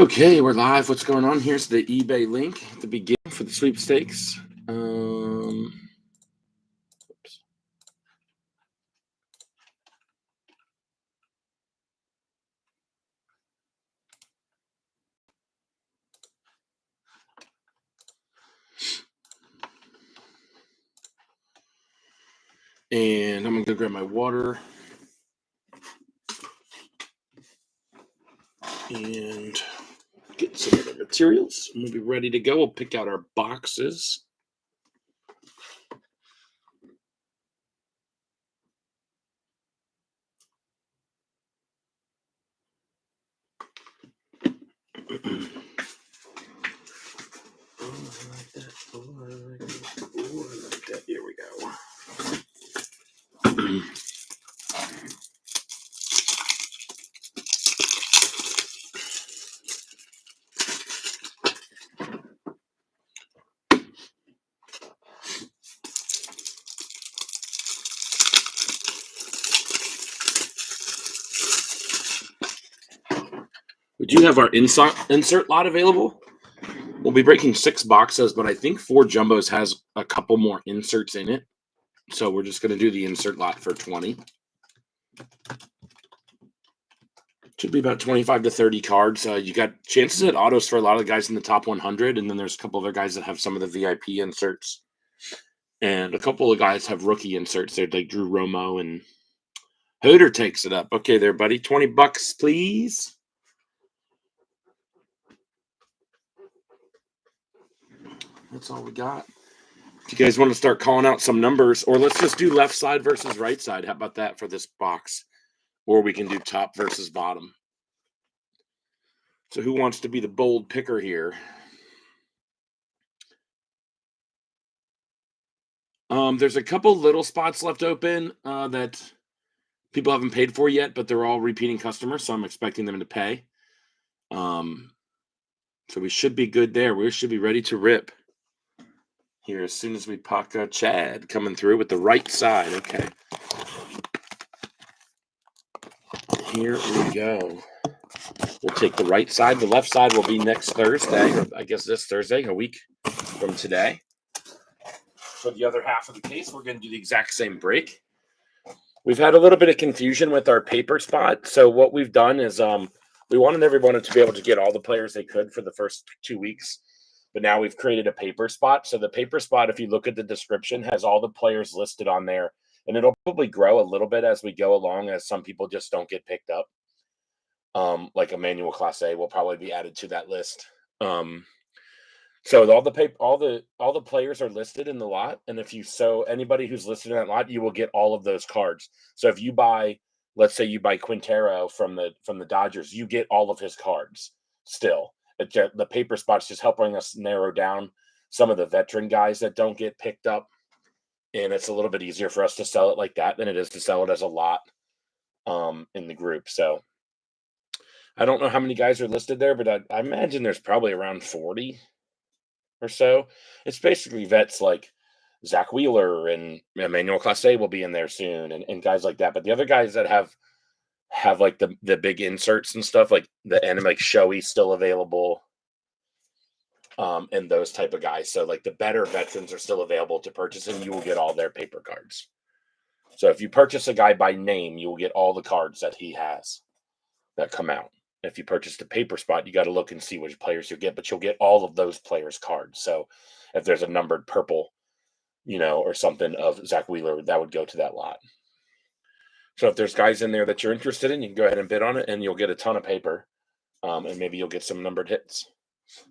Okay, we're live. What's going on? Here's the eBay link at the beginning for the sweepstakes. Oops. And I'm going to go grab my water and get some of the materials. And we'll be ready to go. We'll pick out our boxes. I like that. Here we go. We do have our insert lot available. We'll be breaking 6 boxes, but I think 4 jumbos has a couple more inserts in it. So we're just going to do the insert lot for 20. Should be about 25 to 30 cards. You got chances at autos for a lot of the guys in the top 100, and then there's a couple other guys that have some of the VIP inserts. And a couple of guys have rookie inserts there, like Drew Romo, and Hooter takes it up. Okay there, buddy. 20 bucks, please. That's all we got. If you guys want to start calling out some numbers, or let's just do left side versus right side. How about that for this box? Or we can do top versus bottom. So who wants to be the bold picker here? There's a couple little spots left open that people haven't paid for yet, but they're all repeating customers, so I'm expecting them to pay. So we should be good there. We should be ready to rip here as soon as we puck Chad coming through with the right side. Okay. Here we go. We'll take the right side. The left side will be next Thursday, or I guess this Thursday, a week from today. For the other half of the case, we're going to do the exact same break. We've had a little bit of confusion with our paper spot. So what we've done is we wanted everyone to be able to get all the players they could for the first 2 weeks. But now we've created a paper spot. So the paper spot, if you look at the description, has all the players listed on there. And it'll probably grow a little bit as we go along, as some people just don't get picked up. Like Emmanuel Class A will probably be added to that list. So all the players are listed in the lot, and anybody who's listed in that lot, you will get all of those cards. So if you buy, let's say you buy Quintero from the Dodgers, you get all of his cards still. The paper spot's just helping us narrow down some of the veteran guys that don't get picked up, and it's a little bit easier for us to sell it like that than it is to sell it as a lot in the group. So I don't know how many guys are listed there, but I imagine there's probably around 40 or so. It's basically vets like Zach Wheeler and Emmanuel Clase will be in there soon, and guys like that. But the other guys that have like the big inserts and stuff, like the anime, like Shoei's still available, and those type of guys. So like the better veterans are still available to purchase, and you will get all their paper cards. So if you purchase a guy by name, you will get all the cards that he has that come out. If you purchase the paper spot, you got to look and see which players you get, but you'll get all of those players' cards. So if there's a numbered purple, or something of Zach Wheeler, that would go to that lot. So if there's guys in there that you're interested in, you can go ahead and bid on it, and you'll get a ton of paper, and maybe you'll get some numbered hits.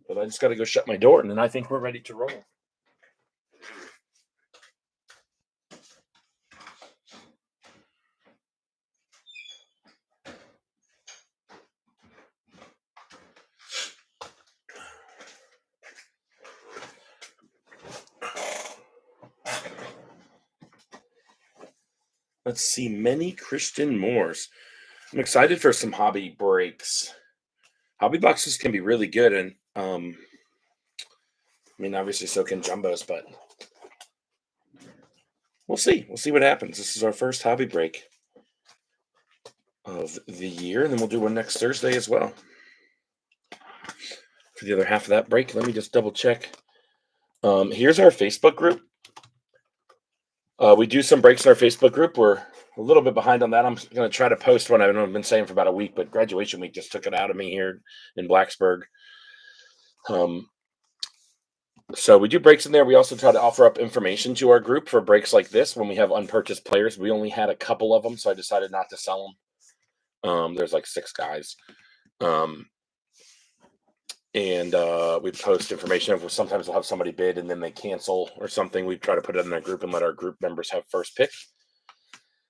But I just got to go shut my door, and then I think we're ready to roll. Let's see, many Christian Moores. I'm excited for some hobby breaks. Hobby boxes can be really good, and obviously so can jumbos, but we'll see. We'll see what happens. This is our first hobby break of the year, and then we'll do one next Thursday as well. for the other half of that break. Let me just double check. Here's our Facebook group. We do some breaks in our Facebook group. We're a little bit behind on that. I'm going to try to post one. I've been saying for about a week, but graduation week just took it out of me here in Blacksburg. So we do breaks in there. We also try to offer up information to our group for breaks like this when we have unpurchased players. We only had a couple of them, so I decided not to sell them. There's like 6 guys. And we post information. Sometimes we'll have somebody bid and then they cancel or something. We try to put it in our group and let our group members have first pick.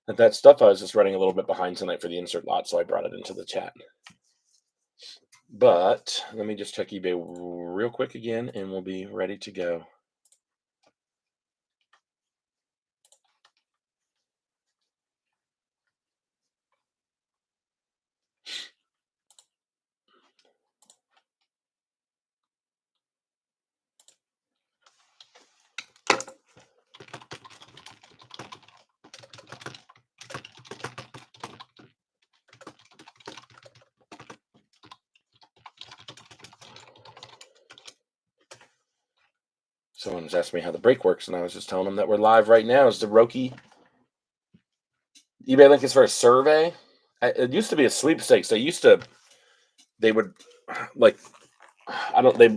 And that stuff, I was just running a little bit behind tonight for the insert lot, so I brought it into the chat. But let me just check eBay real quick again, and we'll be ready to go. Someone was asking me how the break works, and I was just telling them that we're live right now. Is the Roki eBay link is for a survey? It used to be a sweepstakes. They would like,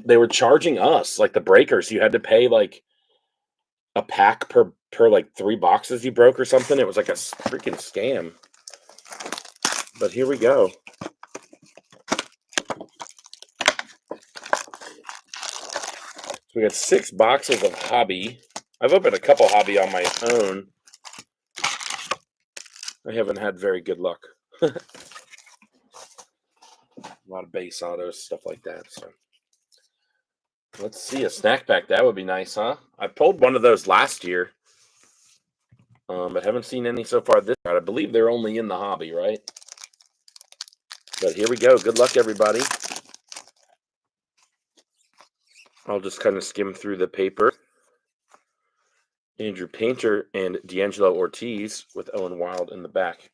they were charging us like the breakers. You had to pay like a pack per like 3 boxes you broke or something. It was like a freaking scam. But here we go. So we got 6 boxes of hobby. I've opened a couple hobby on my own. I haven't had very good luck. A lot of base autos, stuff like that. So let's see a snack pack. That would be nice, huh? I pulled one of those last year, but haven't seen any so far this year. I believe they're only in the hobby, right? But here we go. Good luck, everybody. I'll just kind of skim through the paper. Andrew Painter and D'Angelo Ortiz with Owen Wild in the back.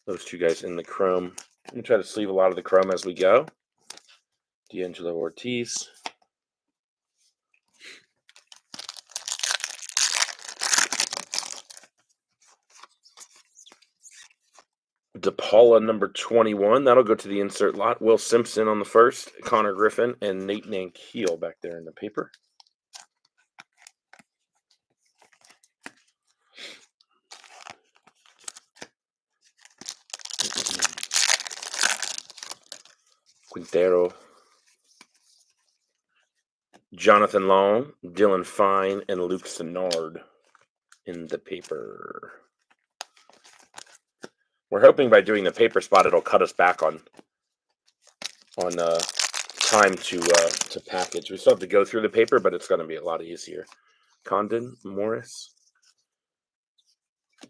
Those 2 guys in the chrome. I'm going to try to sleeve a lot of the chrome as we go. D'Angelo Ortiz. DePaula number 21. That'll go to the insert lot. Will Simpson on the first. Connor Griffin and Nate Nankiel back there in the paper. Quintero. Jonathan Long, Dylan Fine, and Luke Sennard in the paper. We're hoping by doing the paper spot, it'll cut us back on time to package. We still have to go through the paper, but it's going to be a lot easier. Condon, Morris,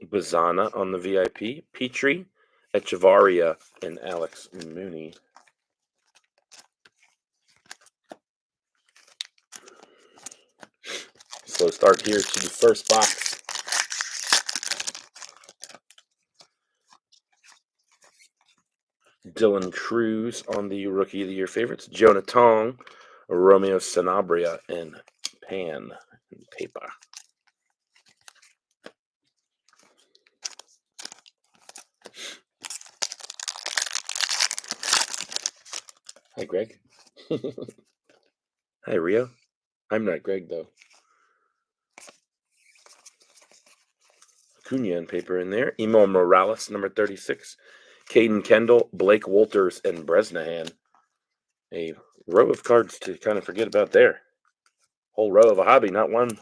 Bazana on the VIP, Petrie, Echevarria, and Alex Mooney. Slow start here to the first box. Dylan Cruz on the Rookie of the Year favorites. Jonah Tong, Romeo Sanabria, and Pan in paper. Hi, Greg. Hi, Rio. I'm not Greg, though. Acuna in paper in there. Emo Morales, number 36. Caden Kendall, Blake Wolters, and Bresnahan. A row of cards to kind of forget about there. Whole row of a hobby, not one.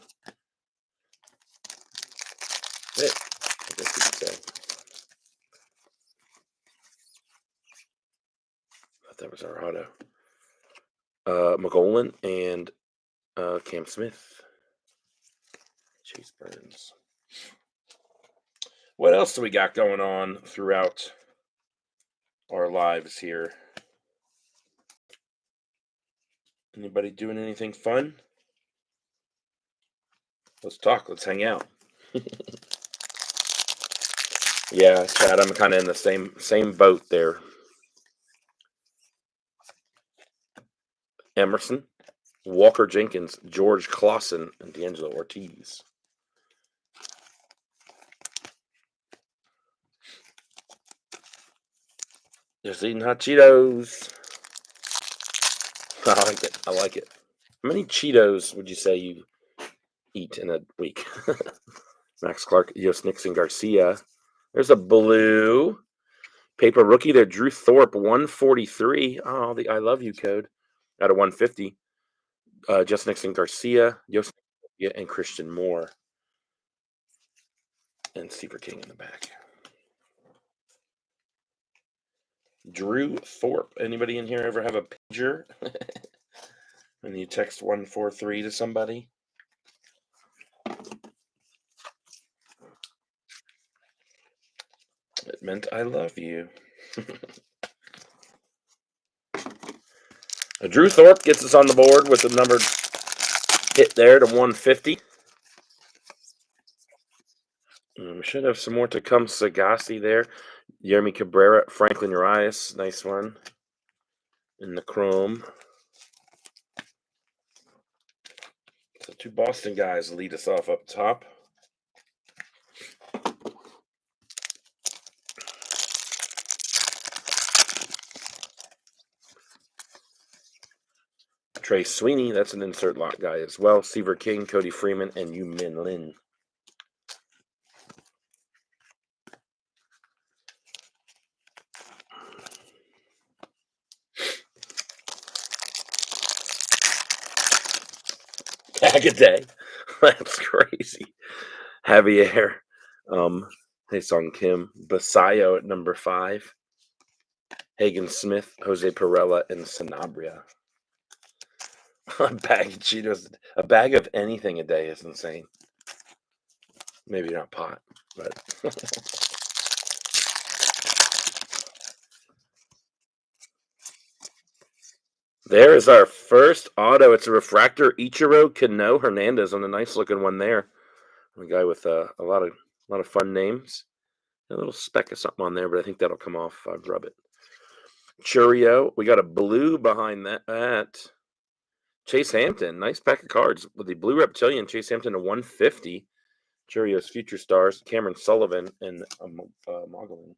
It, I guess you could say. I thought that was our auto. McGolan and Cam Smith. Chase Burns. What else do we got going on throughout our lives here? Anybody doing anything fun? Let's talk. Let's hang out. Yeah, Chad, I'm kind of in the same boat there. Emerson, Walker Jenkins, George Clausen, and D'Angelo Ortiz. Just eating hot Cheetos. I like it. I like it. How many Cheetos would you say you eat in a week? Max Clark, Yost Nixon Garcia. There's a blue paper rookie there. Drew Thorpe, 143. Oh, the I love you code out of 150. Just Nixon Garcia, Yost and Christian Moore. And Super King in the back. Drew Thorpe. Anybody in here ever have a pager? And you text 143 to somebody? It meant I love you. Drew Thorpe gets us on the board with the numbered hit there to 150. We should have some more to come. Sagasti there. Jeremy Cabrera, Franklin Urias. Nice one. In the chrome. So two Boston guys lead us off up top. Trey Sweeney, that's an insert lot guy as well. Seaver King, Cody Freeman, and Yu Min Lin. Agaday. That's crazy. Javier. Haesung Kim. Basayo at number 5. Hagen Smith, Jose Perella, and Sanabria. A bag of Cheetos. A bag of anything a day is insane. Maybe not pot, but... There is our first auto. It's a refractor Ichiro Kano Hernandez on a nice looking one there. A guy with a lot of fun names. A little speck of something on there, but I think that'll come off if I rub it. Churio. We got a blue behind that. Chase Hampton. Nice pack of cards with the blue reptilian. Chase Hampton to 150. Churio's future stars. Cameron Sullivan and Mogulin.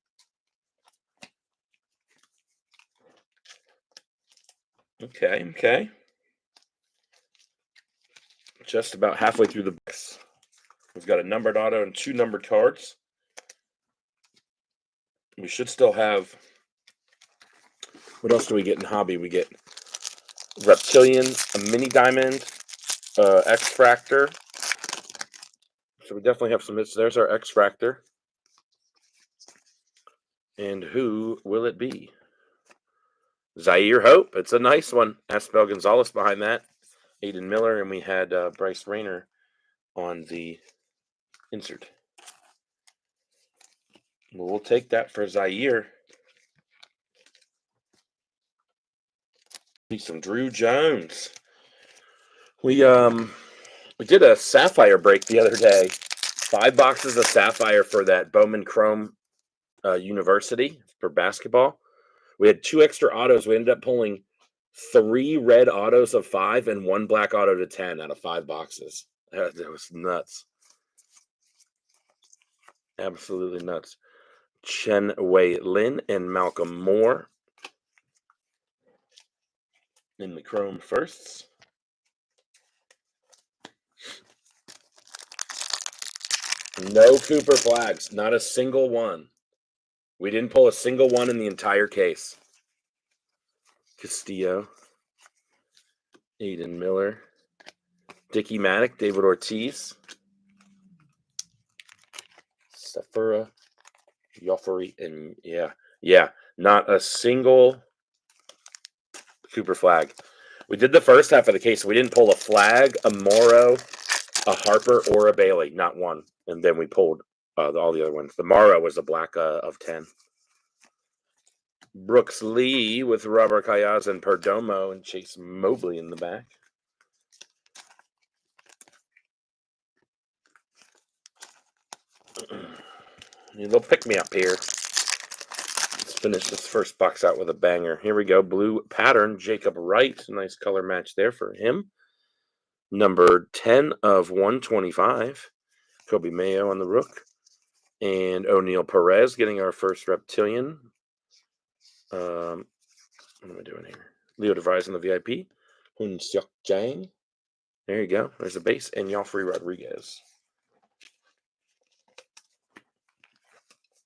Okay. Just about halfway through the box. We've got a numbered auto and 2 numbered cards. We should still have... What else do we get in hobby? We get Reptilian, a mini diamond, X-Fractor. So we definitely have some hits. There's our X-Fractor. And who will it be? Zaire Hope. It's a nice one. Aspel Gonzalez behind that. Aiden Miller, and we had Bryce Rayner on the insert. Well, we'll take that for Zaire. Need some Drew Jones. We did a Sapphire break the other day. 5 boxes of Sapphire for that Bowman Chrome University for basketball. We had 2 extra autos. We ended up pulling 3 red autos of 5 and 1 black auto to 10 out of 5 boxes. That was nuts. Absolutely nuts. Chen Wei Lin and Malcolm Moore in the chrome firsts. No Cooper flags. Not a single one. We didn't pull a single one in the entire case. Castillo. Aiden Miller. Dickie Maddock. David Ortiz. Safura. Joffrey. And yeah. Not a single Cooper flag. We did the first half of the case. We didn't pull a flag, a Morrow, a Harper, or a Bailey. Not one. And then we pulled all the other ones. The Morrow was a black of 10. Brooks Lee with Robert Cayaz and Perdomo and Chase Mobley in the back. Need a little pick-me-up here. Let's finish this first box out with a banger. Here we go. Blue pattern, Jacob Wright. Nice color match there for him. Number 10 of 125. Kobe Mayo on the Rook. And O'Neal Perez getting our first reptilian. What am I doing here? Leo DeVries on the VIP. Hun Seok Jang. There you go. There's a base. And Joffrey Rodriguez.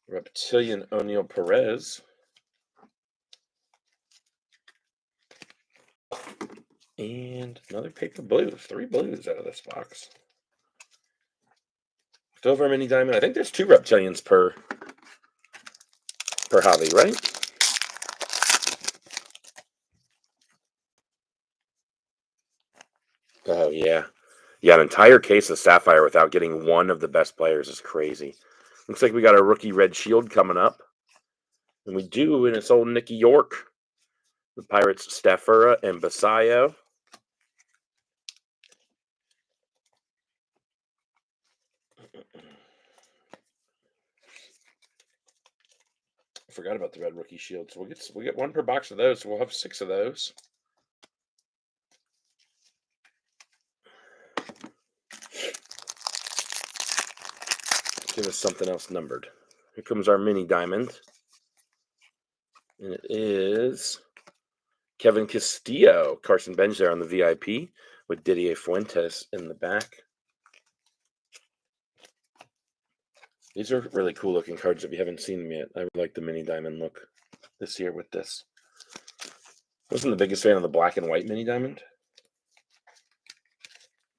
Reptilian O'Neal Perez. And another paper blue. 3 blues out of this box. Silver mini diamond. I think there's 2 reptilians per hobby, right? Oh, yeah. Yeah, an entire case of Sapphire without getting one of the best players is crazy. Looks like we got a rookie red shield coming up. And we do, and it's old Nicky York. The Pirates, Staffura and Basayo. I forgot about the red rookie shield. So we'll get 1 per box of those. So we'll have 6 of those. Give us something else numbered. Here comes our mini diamond. And it is Kevin Castillo. Carson Benj there on the VIP with Didier Fuentes in the back. These are really cool looking cards if you haven't seen them yet. I like the mini diamond look this year with this. Wasn't the biggest fan of the black and white mini diamond.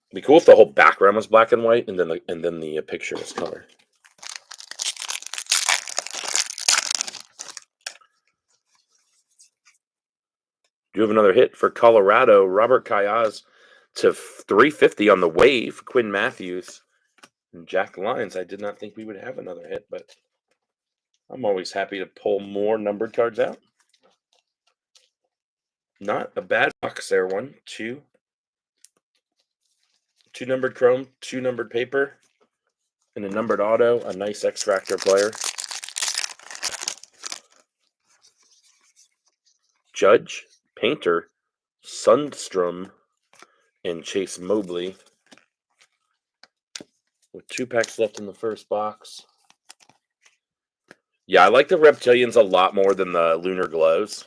It'd be cool if the whole background was black and white and then the picture was color. Do you have another hit for Colorado? Robert Callas to 350 on the wave. Quinn Matthews and Jack Lyons. I did not think we would have another hit, but I'm always happy to pull more numbered cards out. Not a bad box there. 1, 2. 2 numbered chrome, 2 numbered paper, and a numbered auto. A nice X-Factor player. Judge, Painter, Sundstrom, and Chase Mobley. With 2 packs left in the first box. Yeah, I like the Reptilians a lot more than the Lunar Glows.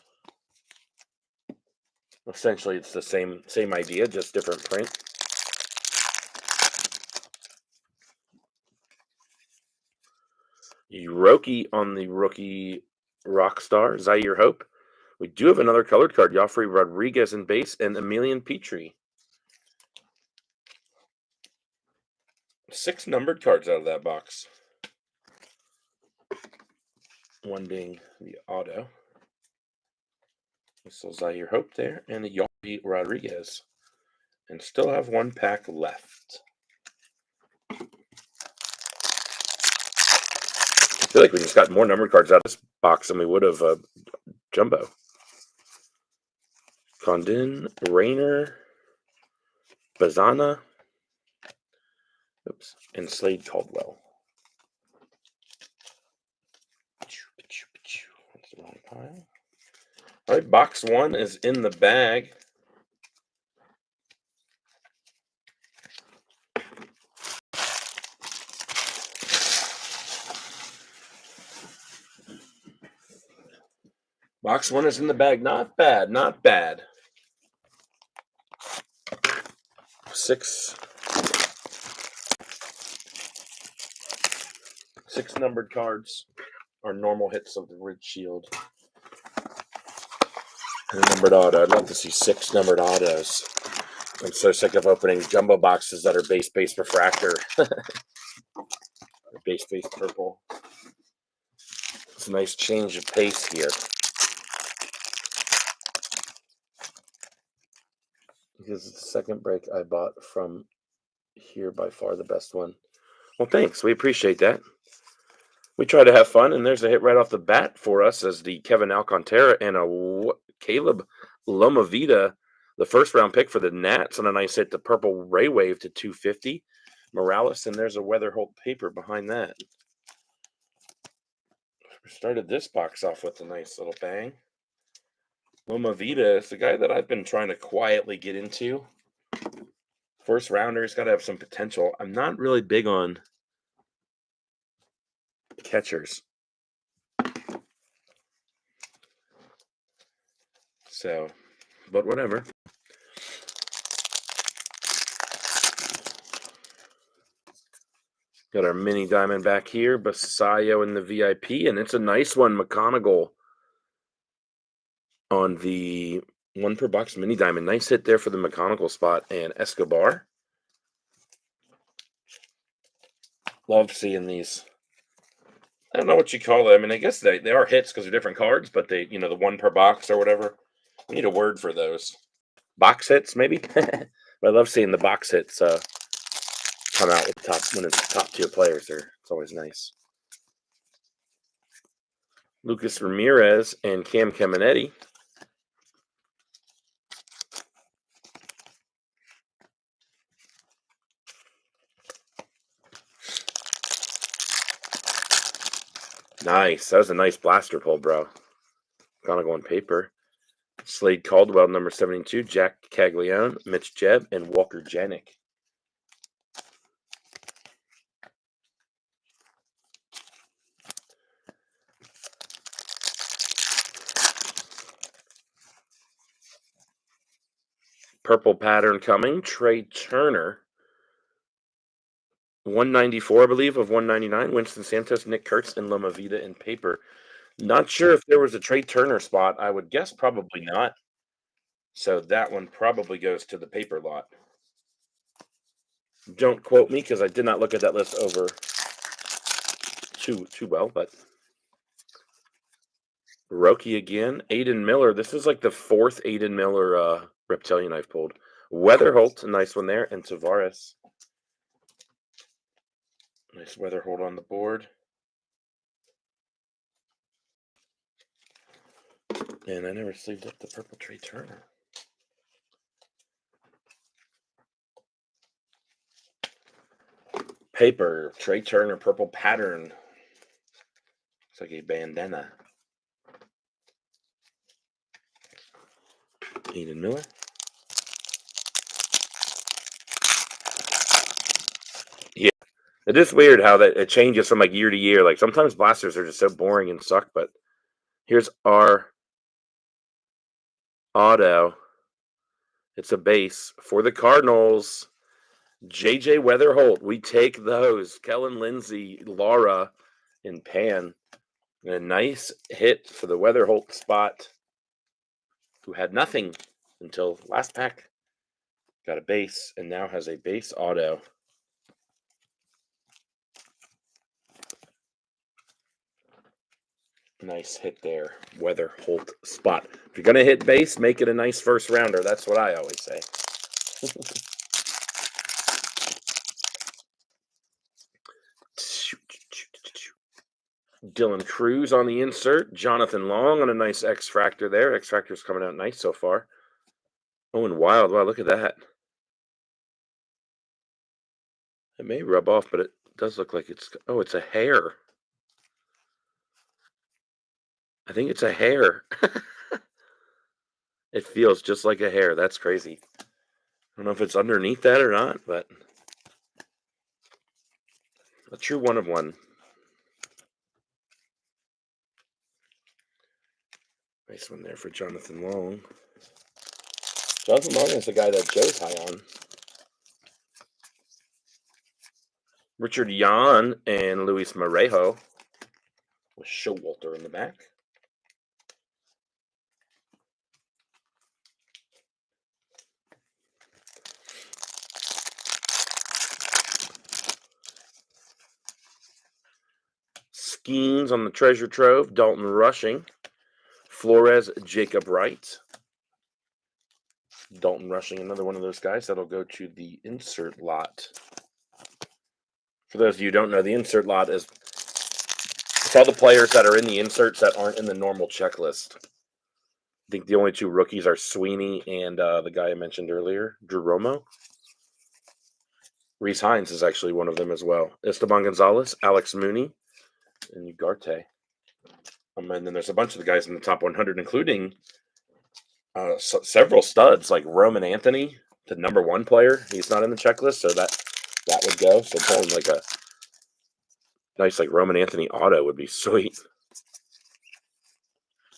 Essentially, it's the same idea, just different print. Roki on the rookie Rockstar, Zaire Hope. We do have another colored card, Joffrey Rodriguez in base, and Emilian Petrie. 6 numbered cards out of that box. 1 being the auto. So Zaire Hope there, and the Joffrey Rodriguez. And still have 1 pack left. I feel like we just got more numbered cards out of this box than we would have Jumbo. Condon, Rayner, Bazana, and Slade Caldwell. That's the wrong pile. All right, box 1 is in the bag. Box 1 is in the bag. Not bad, not bad. 6 numbered cards are normal hits of the Red Shield. And a numbered auto. I'd love to see 6 numbered autos. I'm so sick of opening jumbo boxes that are base refractor. Base purple. It's a nice change of pace here. Because it's the second break I bought from here, by far the best one. Well, thanks. We appreciate that. We try to have fun, and there's a hit right off the bat for us as the Kevin Alcantara and a Caleb Lomavita, the first-round pick for the Nats, on a nice hit to Purple Ray Wave to 250. Morales, and there's a Weatherholt paper behind that. Started this box off with a nice little bang. Loma Vida is the guy that I've been trying to quietly get into. First rounder, he's got to have some potential. I'm not really big on catchers. So, but whatever. Got our mini diamond back here, Basayo in the VIP, and it's a nice one, McGonagall on the 1 per box mini diamond. Nice hit there for the McGonagall spot, and Escobar. Love seeing these. I don't know what you call it. I mean, I guess they are hits because they're different cards, but they, the 1 per box or whatever. We need a word for those. Box hits, maybe? But I love seeing the box hits come out with when it's top tier players. It's always nice. Lucas Ramirez and Cam Caminetti. Nice. That was a nice blaster pull, bro. Gonna go on paper. Slade Caldwell, number 72, Jack Caglione, Mitch Jebb, and Walker Janik. Purple pattern coming. Trey Turner. 194, I believe, of 199. Winston Santos, Nick Kurtz, and Loma Vida in paper. Not sure if there was a Trey Turner spot. I would guess probably not. So that one probably goes to the paper lot. Don't quote me because I did not look at that list over too well, but Roki again. Aiden Miller. This is like the 4th Aiden Miller Reptilian I've pulled. Weatherholt, a nice one there, and Tavares. Nice Weatherholt on the board. And I never sleeved up the purple Trey Turner. Paper, Trey Turner, purple pattern. Looks like a bandana. Aiden Miller. Yeah, it is weird how that it changes from like year to year. Like sometimes blasters are just so boring and suck, but here's our auto. It's a base for the Cardinals. JJ Weatherholt. We take those. Kellen Lindsay, Laura, and Pan. And a nice hit for the Weatherholt spot, who had nothing until last pack. Got a base and now has a base auto. Nice hit there, Weatherholt spot. If you're going to hit base, make it a nice first rounder. That's what I always say. Dylan Cruz on the insert. Jonathan Long on a nice X-Fractor there. X-Fractor's coming out nice so far. Oh, and Wild. Wow, look at that. It may rub off, but it does look like it's... Oh, it's a hair. I think it's a hair. It feels just like a hair. That's crazy. I don't know if it's underneath that or not, but... A true one of one. Nice one there for Jonathan Long. Jonathan Long is the guy that Joe's high on. Richard Yan and Luis Morejo with Showalter in the back. Skeens on the treasure trove. Dalton Rushing. Flores, Jacob Wright. Dalton Rushing, another one of those guys that'll go to the insert lot. For those of you who don't know, the insert lot is it's all the players that are in the inserts that aren't in the normal checklist. I think the only 2 rookies are Sweeney and the guy I mentioned earlier, Drew Romo. Reese Hines is actually one of them as well. Esteban Gonzalez, Alex Mooney, and Ugarte. And then there's a bunch of the guys in the top 100, including several studs like Roman Anthony, the #1 player. He's not in the checklist, so that would go. So pulling like a nice like Roman Anthony auto would be sweet.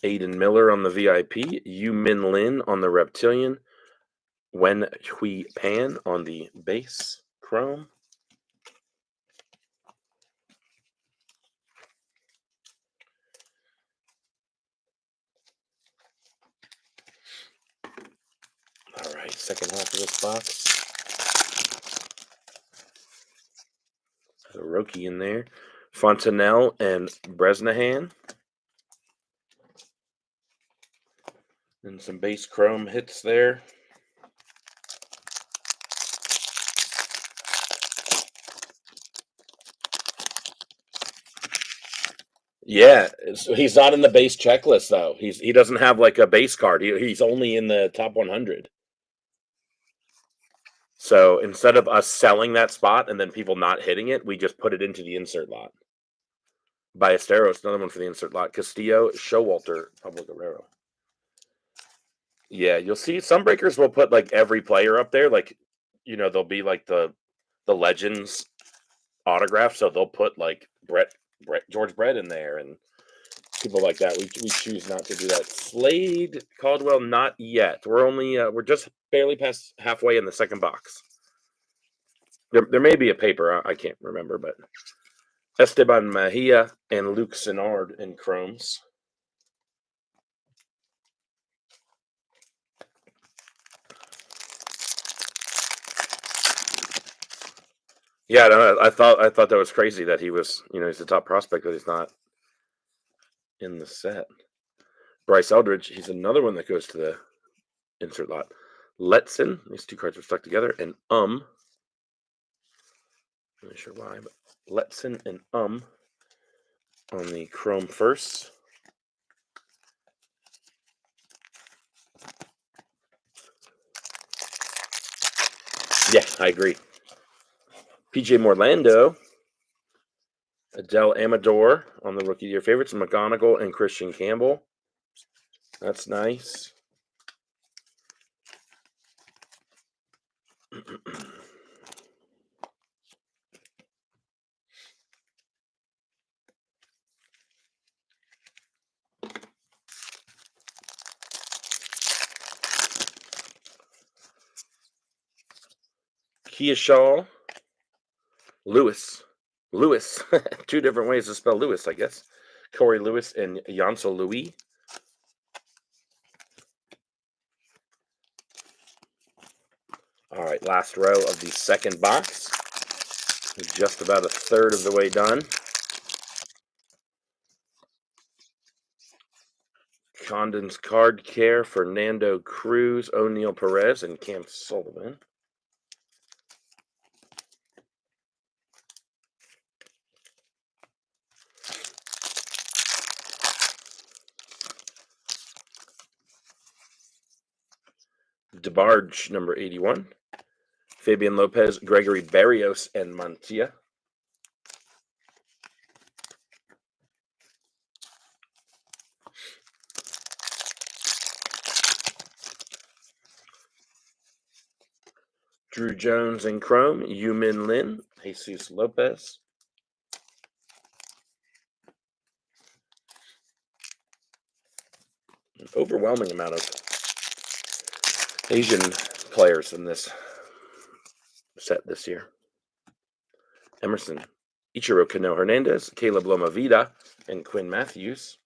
Aiden Miller on the VIP, Yu Min Lin on the Reptilian, Wen Hui Pan on the base Chrome. All right, second half of this box. There's a Roki in there. Fontenelle and Bresnahan. And some base Chrome hits there. Yeah, he's not in the base checklist though. He doesn't have like a base card. He's only in the top 100. So instead of us selling that spot and then people not hitting it, we just put it into the insert lot. Ballesteros, another one for the insert lot. Castillo, Showalter, Pablo Guerrero. Yeah, you'll see some breakers will put like every player up there. Like, they'll be like the Legends autograph. So they'll put like George Brett in there and people like that. We choose not to do that. Slade Caldwell, not yet. We're just barely past halfway in the second box. There may be a paper. I can't remember, but Esteban Mejia and Luke Sinard in chromes. Yeah, I thought that was crazy that he was, he's the top prospect, but he's not in the set. Bryce Eldridge, he's another one that goes to the insert lot. Letson, these two cards are stuck together, and I'm not sure why, but Letson and on the chrome first. Yeah, I agree. PJ Morlando, Adele Amador on the Rookie of the Year favorites, McGonigal and Christian Campbell. That's nice. Kia Shaw, Lewis. Two different ways to spell Lewis, I guess. Corey Lewis and Yancel Louis. All right, last row of the second box. Just about a third of the way done. Condon's Card Care, Fernando Cruz, O'Neal Perez, and Cam Sullivan. DeBarge, number 81. Fabian Lopez, Gregory Barrios, and Mantilla. Drew Jones in chrome, Yu Min Lin, Jesus Lopez. An overwhelming amount of Asian players in this set this year. Emerson, Ichiro Cano Hernandez, Caleb Loma Vida, and Quinn Matthews.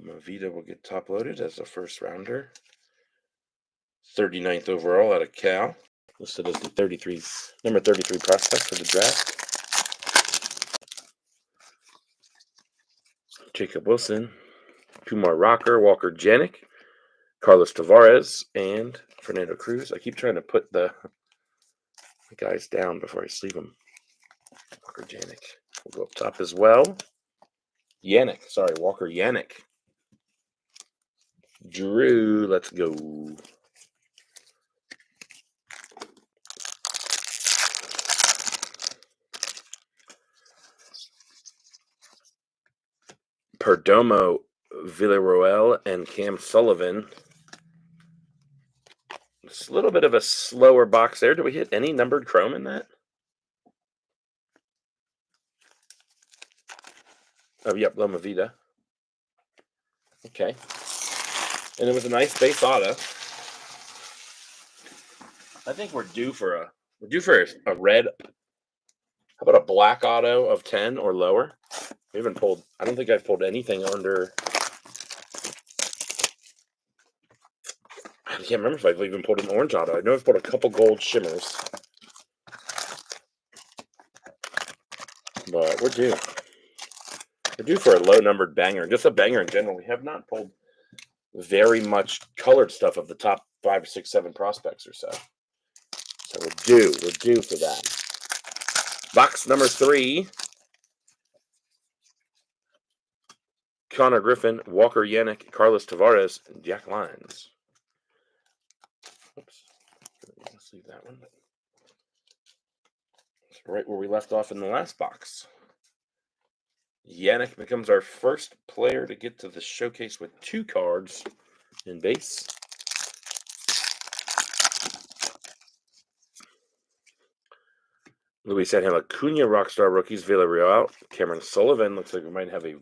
Loma Vida will get top loaded as a first rounder. 39th overall out of Cal. Listed as the number 33 prospect for the draft. Jacob Wilson, Kumar Rocker, Walker Janik, Carlos Tavares, and Fernando Cruz. I keep trying to put the guys down before I sleeve them. Walker Janik will go up top as well. Walker Yannick. Drew, let's go. Perdomo, Villarroel, and Cam Sullivan. It's a little bit of a slower box there. Did we hit any numbered chrome in that? Oh, yep, Loma Vida. Okay. And it was a nice base auto. I think we're due for a red. How about a black auto of 10 or lower? We haven't pulled. I don't think I've pulled anything under. I can't remember if I've even pulled an orange auto. I know I've pulled a couple gold shimmers, but we're due. We're due for a low-numbered banger, just a banger in general. We have not pulled very much colored stuff of the top 5, 6, 7 prospects or so. So we're due. We're due for that. Box number 3. Connor Griffin, Walker Yannick, Carlos Tavares, and Jack Lyons. Oops. Let's leave that one. That's right where we left off in the last box. Yannick becomes our first player to get to the showcase with 2 cards in base. Luis Angel Acuna, Rockstar Rookies, Villarreal. Cameron Sullivan. Looks like we might have a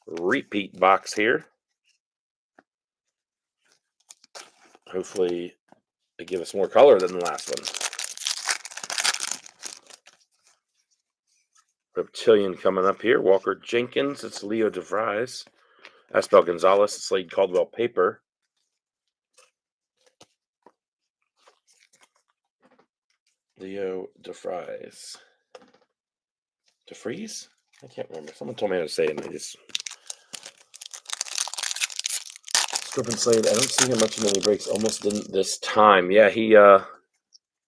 repeat box here. Hopefully they give us more color than the last one. Reptilian coming up here. Walker Jenkins. It's Leo DeVries. Asbel Gonzalez. Slade Caldwell Paper. Leo DeVries. DeFreeze? I can't remember. Someone told me how to say it, and I just... Scorpion Slade. I don't see him much in any breaks. Almost didn't this time. Yeah, he...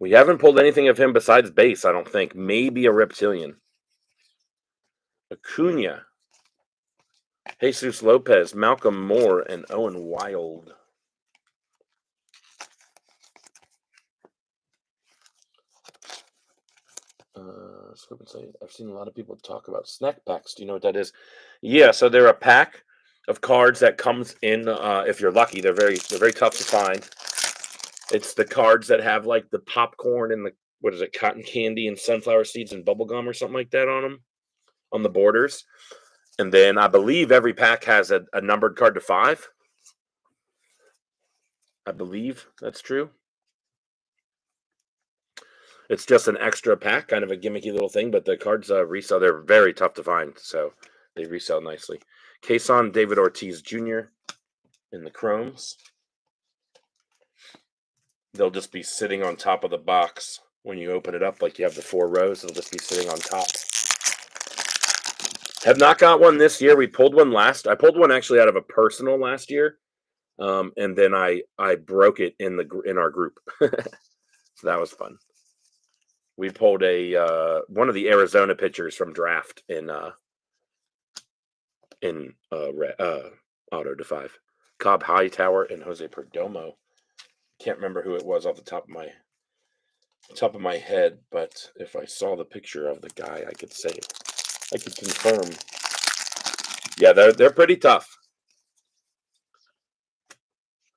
We haven't pulled anything of him besides base, I don't think. Maybe a Reptilian. Acuna. Jesus Lopez, Malcolm Moore, and Owen Wild. I've seen a lot of people talk about snack packs. Do you know what that is? Yeah, so they're a pack of cards that comes in. If you're lucky, they're very tough to find. It's the cards that have like the popcorn and the cotton candy and sunflower seeds and bubble gum or something like that on them, on the borders. And then I believe every pack has a numbered card to 5. I believe that's true. It's just an extra pack, kind of a gimmicky little thing, but the cards resell. They're very tough to find, so they resell nicely. Quezon David Ortiz Jr. in the chromes. They'll just be sitting on top of the box when you open it up, like you have the 4 rows. It'll just be sitting on top. Have not got one this year. We pulled one last. I pulled one actually out of a personal last year, and then I broke it in our group. So that was fun. We pulled one of the Arizona pitchers from draft in Auto to 5. Cobb Hightower and Jose Perdomo. Can't remember who it was off the top of my head, but if I saw the picture of the guy, I could confirm. Yeah, they're pretty tough.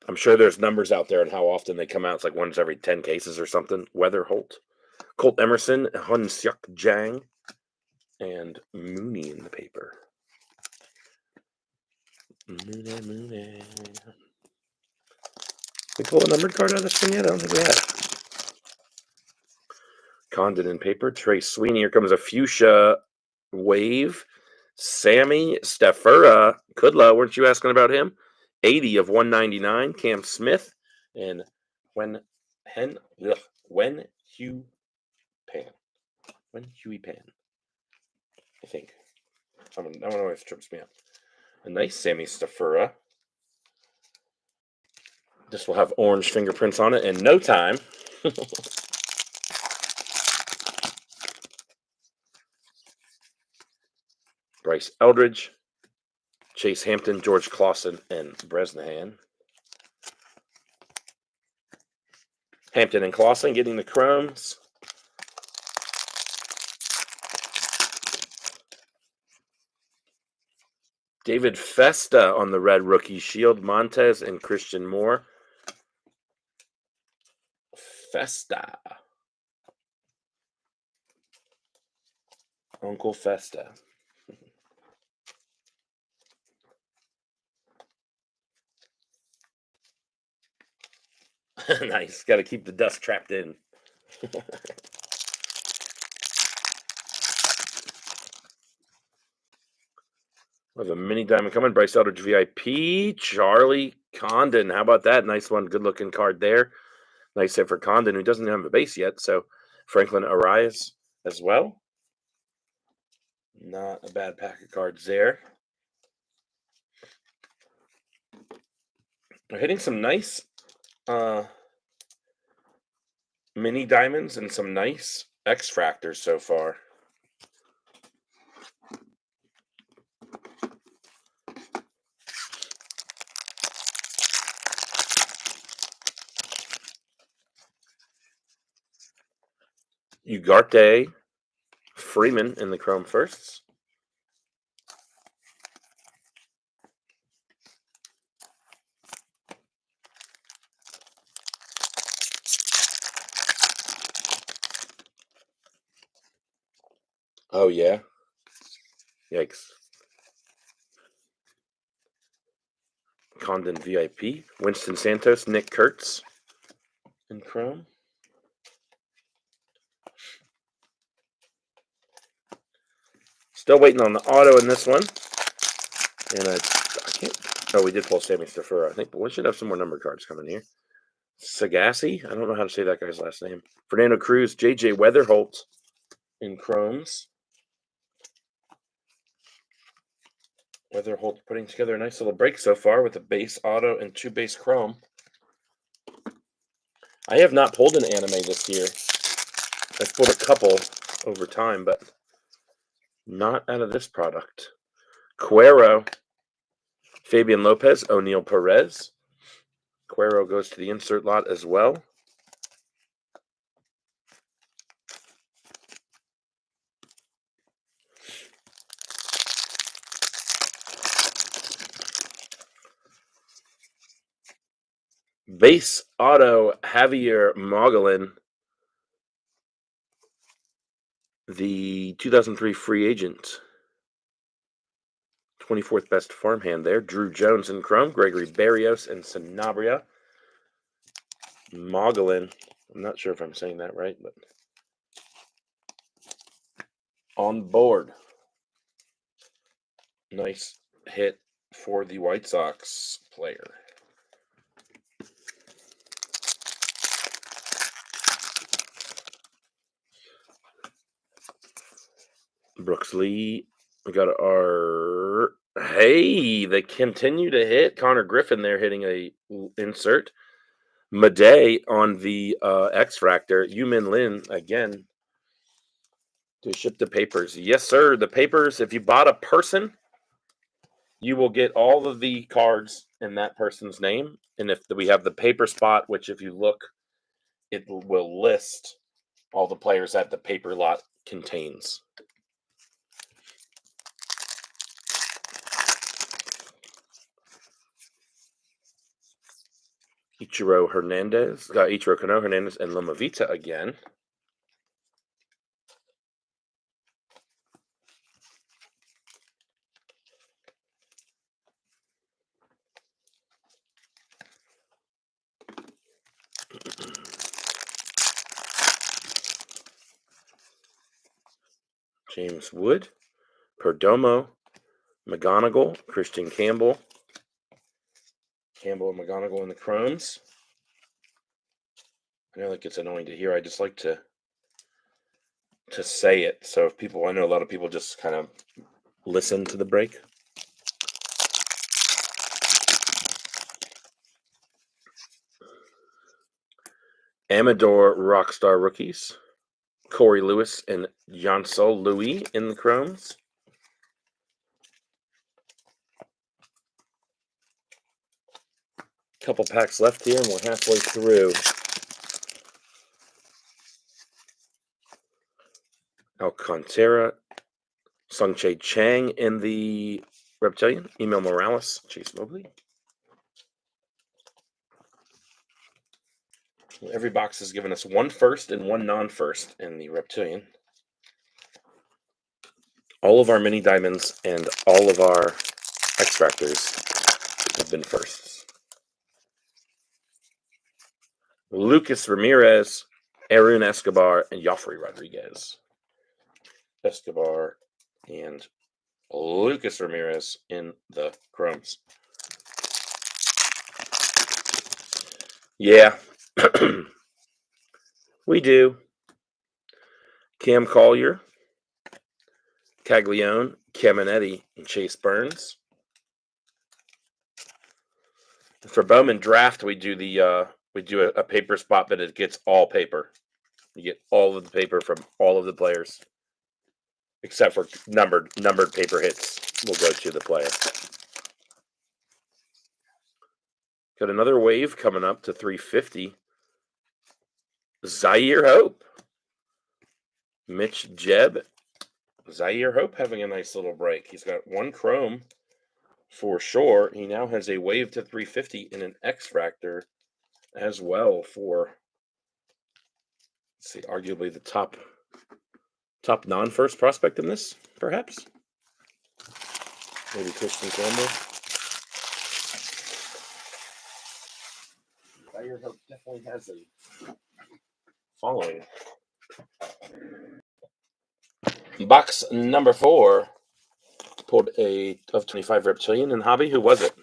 I'm sure there's numbers out there on how often they come out. It's like once every 10 cases or something. Weatherholt. Colt Emerson, Hyun-Suk Jang, and Mooney in the paper. Mooney. We pull a numbered card out of this thing yet? I don't think we have. Condon in paper. Trey Sweeney. Here comes a fuchsia wave. Sammy Stafura. Kudla, weren't you asking about him? 80 of 199. Cam Smith. And Wen Hugh Pan. I think. I don't know if it trips me up. A nice Sammy Stafura. This will have orange fingerprints on it in no time. Bryce Eldridge, Chase Hampton, George Clausen, and Bresnahan. Hampton and Clausen getting the chromes. David Festa on the red rookie shield. Montez and Christian Moore. Festa. Uncle Festa. Nice. Got to keep the dust trapped in. We have a mini diamond coming. Bryce Eldridge VIP. Charlie Condon. How about that? Nice one. Good looking card there. Nice hit for Condon, who doesn't have a base yet. So Franklin Arias as well. Not a bad pack of cards there. We're hitting some nice mini diamonds and some nice X-Fractors so far. Ugarte Freeman in the Chrome Firsts. Oh, yeah. Yikes. Condon VIP. Winston Santos, Nick Kurtz in Chrome. Still waiting on the auto in this one. And I can't. Oh, we did pull Sammy Stafura, I think, but we should have some more number cards coming here. Sagassi. I don't know how to say that guy's last name. Fernando Cruz, JJ Weatherholt in Chromes. Weatherholt putting together a nice little break so far with a base auto and 2 base chrome. I have not pulled an anime this year. I've pulled a couple over time, but not out of this product. Cuero, Fabian Lopez, O'Neill Perez. Cuero goes to the insert lot as well. Base auto, Javier Mogollon, the 2003 free agent. 24th best farmhand there. Drew Jones in Chrome, Gregory Barrios and Sanabria. Mogollon, I'm not sure if I'm saying that right, but on board. Nice hit for the White Sox player. Brooks Lee. We got our... Hey, they continue to hit. Connor Griffin there hitting a insert. Madej on the X-Fractor. Yumin Lin again to ship the papers. Yes, sir. The papers, if you bought a person, you will get all of the cards in that person's name. And if we have the paper spot, which if you look, it will list all the players that the paper lot contains. Ichiro Hernandez. Got Ichiro Kano Hernandez and Lomavita again. James Wood, Perdomo, McGonigal, Christian Campbell. Campbell and McGonigal in the Chromes. I know that gets annoying to hear. I just like to say it. So if people, I know a lot of people just kind of listen to the break. Amador Rockstar rookies. Corey Lewis and Jansol Louis in the Chromes. Couple packs left here, and we're halfway through. Alcantara, Sungchae Chang in the Reptilian, Emil Morales, Chase Mobley. Every box has given us one first and one non-first in the Reptilian. All of our mini diamonds and all of our extractors have been firsts. Lucas Ramirez, Aaron Escobar, and Joffrey Rodriguez. Escobar and Lucas Ramirez in the chromes. Yeah, we do. Cam Collier, Caglione, Caminetti, and Chase Burns. For Bowman draft, we do a paper spot, but it gets all paper. You get all of the paper from all of the players, except for numbered paper hits will go to the player. Got another wave coming up to 350. Zaire Hope. Mitch Jebb. Zaire Hope having a nice little break. He's got one chrome for sure. He now has a wave to 350 and an X-Fractor as well for, let's see, arguably the top non-first prospect in this, perhaps. Maybe Christian Campbell. Zaire Hope definitely has a following. Box number 4 pulled a of 25 Reptilian in hobby. Who was it?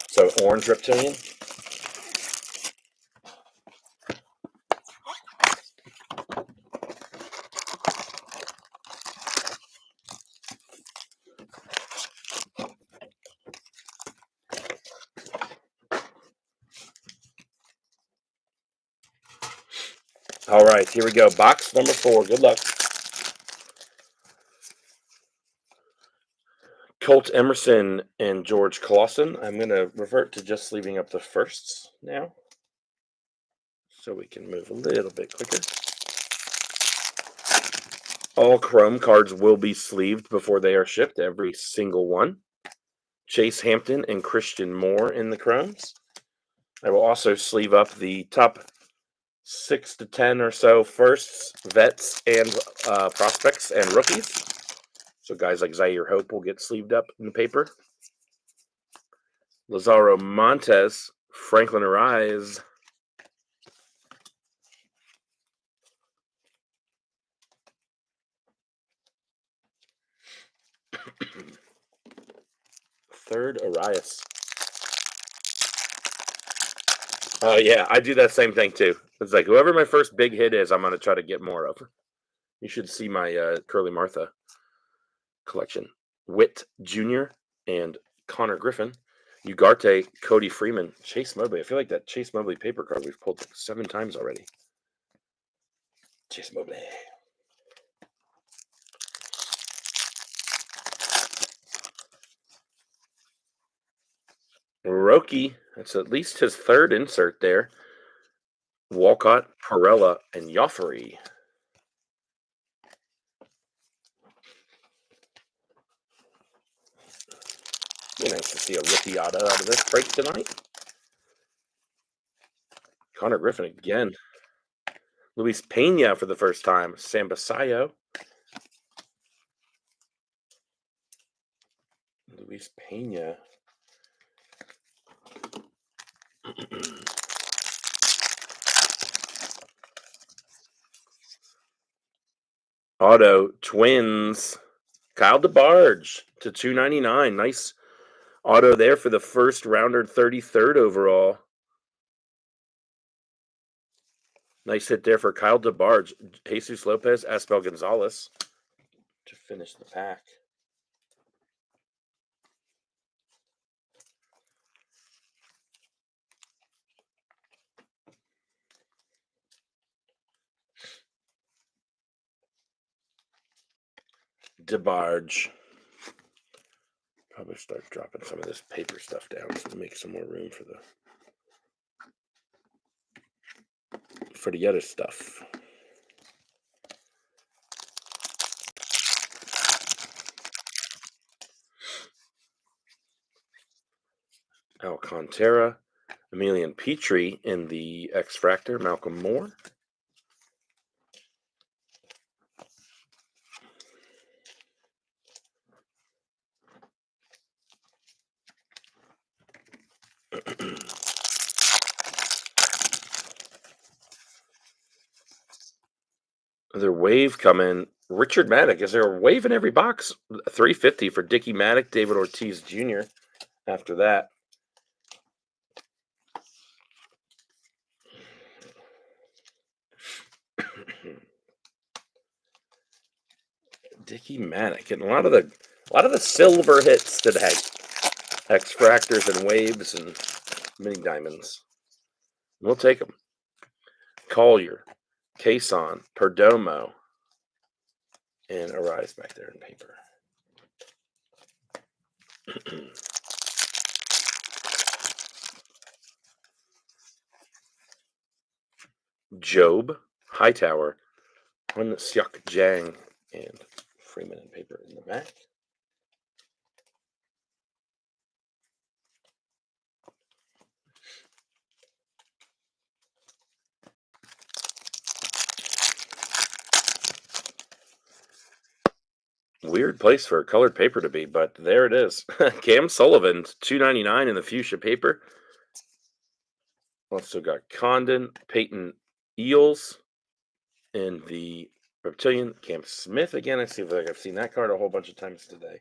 So orange Reptilian. All right, here we go. Box number 4. Good luck. Colt Emerson and George Clausen. I'm going to revert to just leaving up the firsts now, so we can move a little bit quicker. All chrome cards will be sleeved before they are shipped, every single one. Chase Hampton and Christian Moore in the chromes. I will also sleeve up the top 6 to 10 or so firsts, vets, and prospects and rookies. So guys like Zaire Hope will get sleeved up in the paper. Lazaro Montes, Franklin Arise. Third Arias. Oh, yeah, I do that same thing too. It's like whoever my first big hit is, I'm going to try to get more of. You should see my Curly Martha collection. Witt Jr. and Connor Griffin. Ugarte, Cody Freeman, Chase Mobley. I feel like that Chase Mobley paper card we've pulled 7 times already. Chase Mobley. Roki, that's at least his third insert there. Walcott, Perella, and Joffrey. Be nice to see a rookie auto out of this break tonight. Connor Griffin again. Luis Pena for the first time. Sam Basayo. Luis Pena. Auto Twins. Kyle DeBarge to 299. Nice auto there for the first rounder, 33rd overall. Nice hit there for Kyle DeBarge. Jesus Lopez, Aspel Gonzalez to finish the pack. DeBarge. Probably start dropping some of this paper stuff down to make some more room for the other stuff. Alcantara, Emilian Petrie in the X-Fractor, Malcolm Moore. Another wave coming. Richard Maddock. Is there a wave in every box? 350 for Dickie Maddock, David Ortiz Jr. After that. Dickie Maddock getting a lot of the silver hits today. X-Fractors and waves and mini diamonds. We'll take them. Collier, Cason, Perdomo, and Arise back there in paper. Job, Hightower, Hun Seok Jang, and Freeman in paper in the back. Weird place for colored paper to be, but there it is. Cam Sullivan, $2.99 in the fuchsia paper. Also got Condon, Peyton Eels in the reptilian. Cam Smith again. I see if I've seen that card a whole bunch of times today.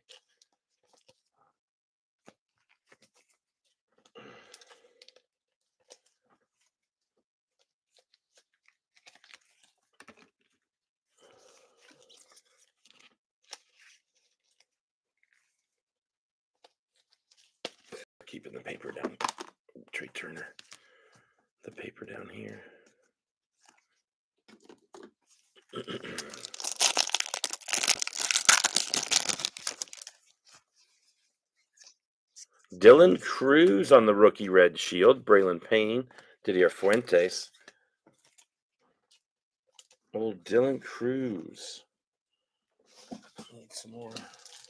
Keeping the paper down. Trey Turner. The paper down here. Dylan Cruz on the rookie red shield. Braylon Payne. Didier Fuentes. Old Dylan Cruz. Need some more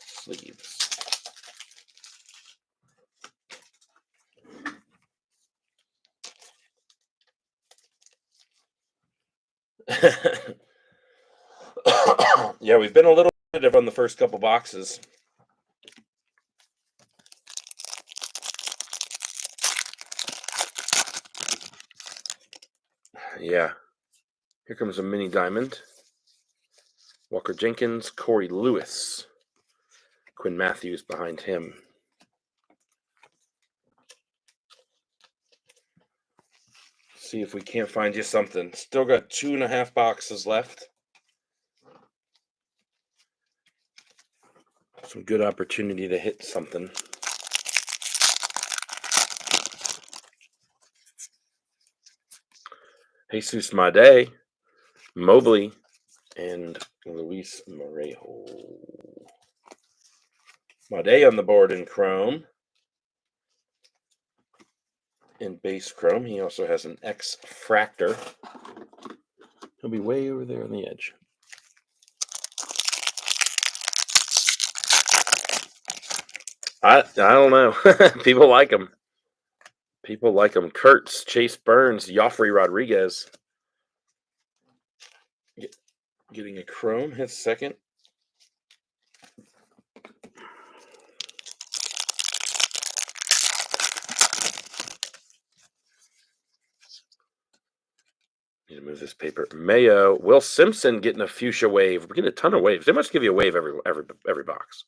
sleeves. Yeah, we've been a little competitive on the first couple boxes. Yeah. Here comes a mini diamond. Walker Jenkins, Corey Lewis. Quinn Matthews behind him. See if we can't find you something. Still got 2.5 boxes left. Some good opportunity to hit something. Jesus Made, Mobley, and Luis Morejo. Made on the board in chrome. In base chrome, he also has an X-Fractor. He'll be way over there on the edge. I don't know. People like him. People like him. Kurtz, Chase Burns, Joffrey Rodriguez. Getting a chrome, his second. Need to move this paper. Mayo, Will Simpson getting a fuchsia wave. We're getting a ton of waves. They must give you a wave every box.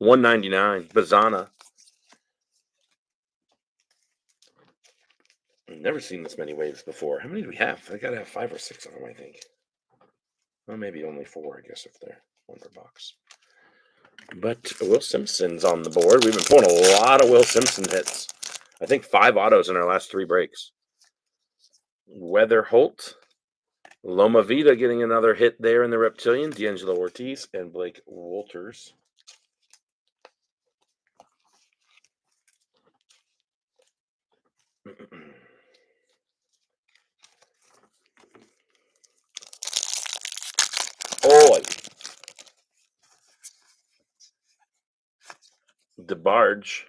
$1.99. Bazana. I've never seen this many waves before. How many do we have? I gotta have 5 or 6 of them, I think. Well, maybe only 4, I guess, if they're one per box. But Will Simpson's on the board. We've been pulling a lot of Will Simpson hits. I think 5 autos in our last 3 breaks. Weather Holt. Loma Vida getting another hit there in the reptilian. D'Angelo Ortiz and Blake Walters. Oh, DeBarge.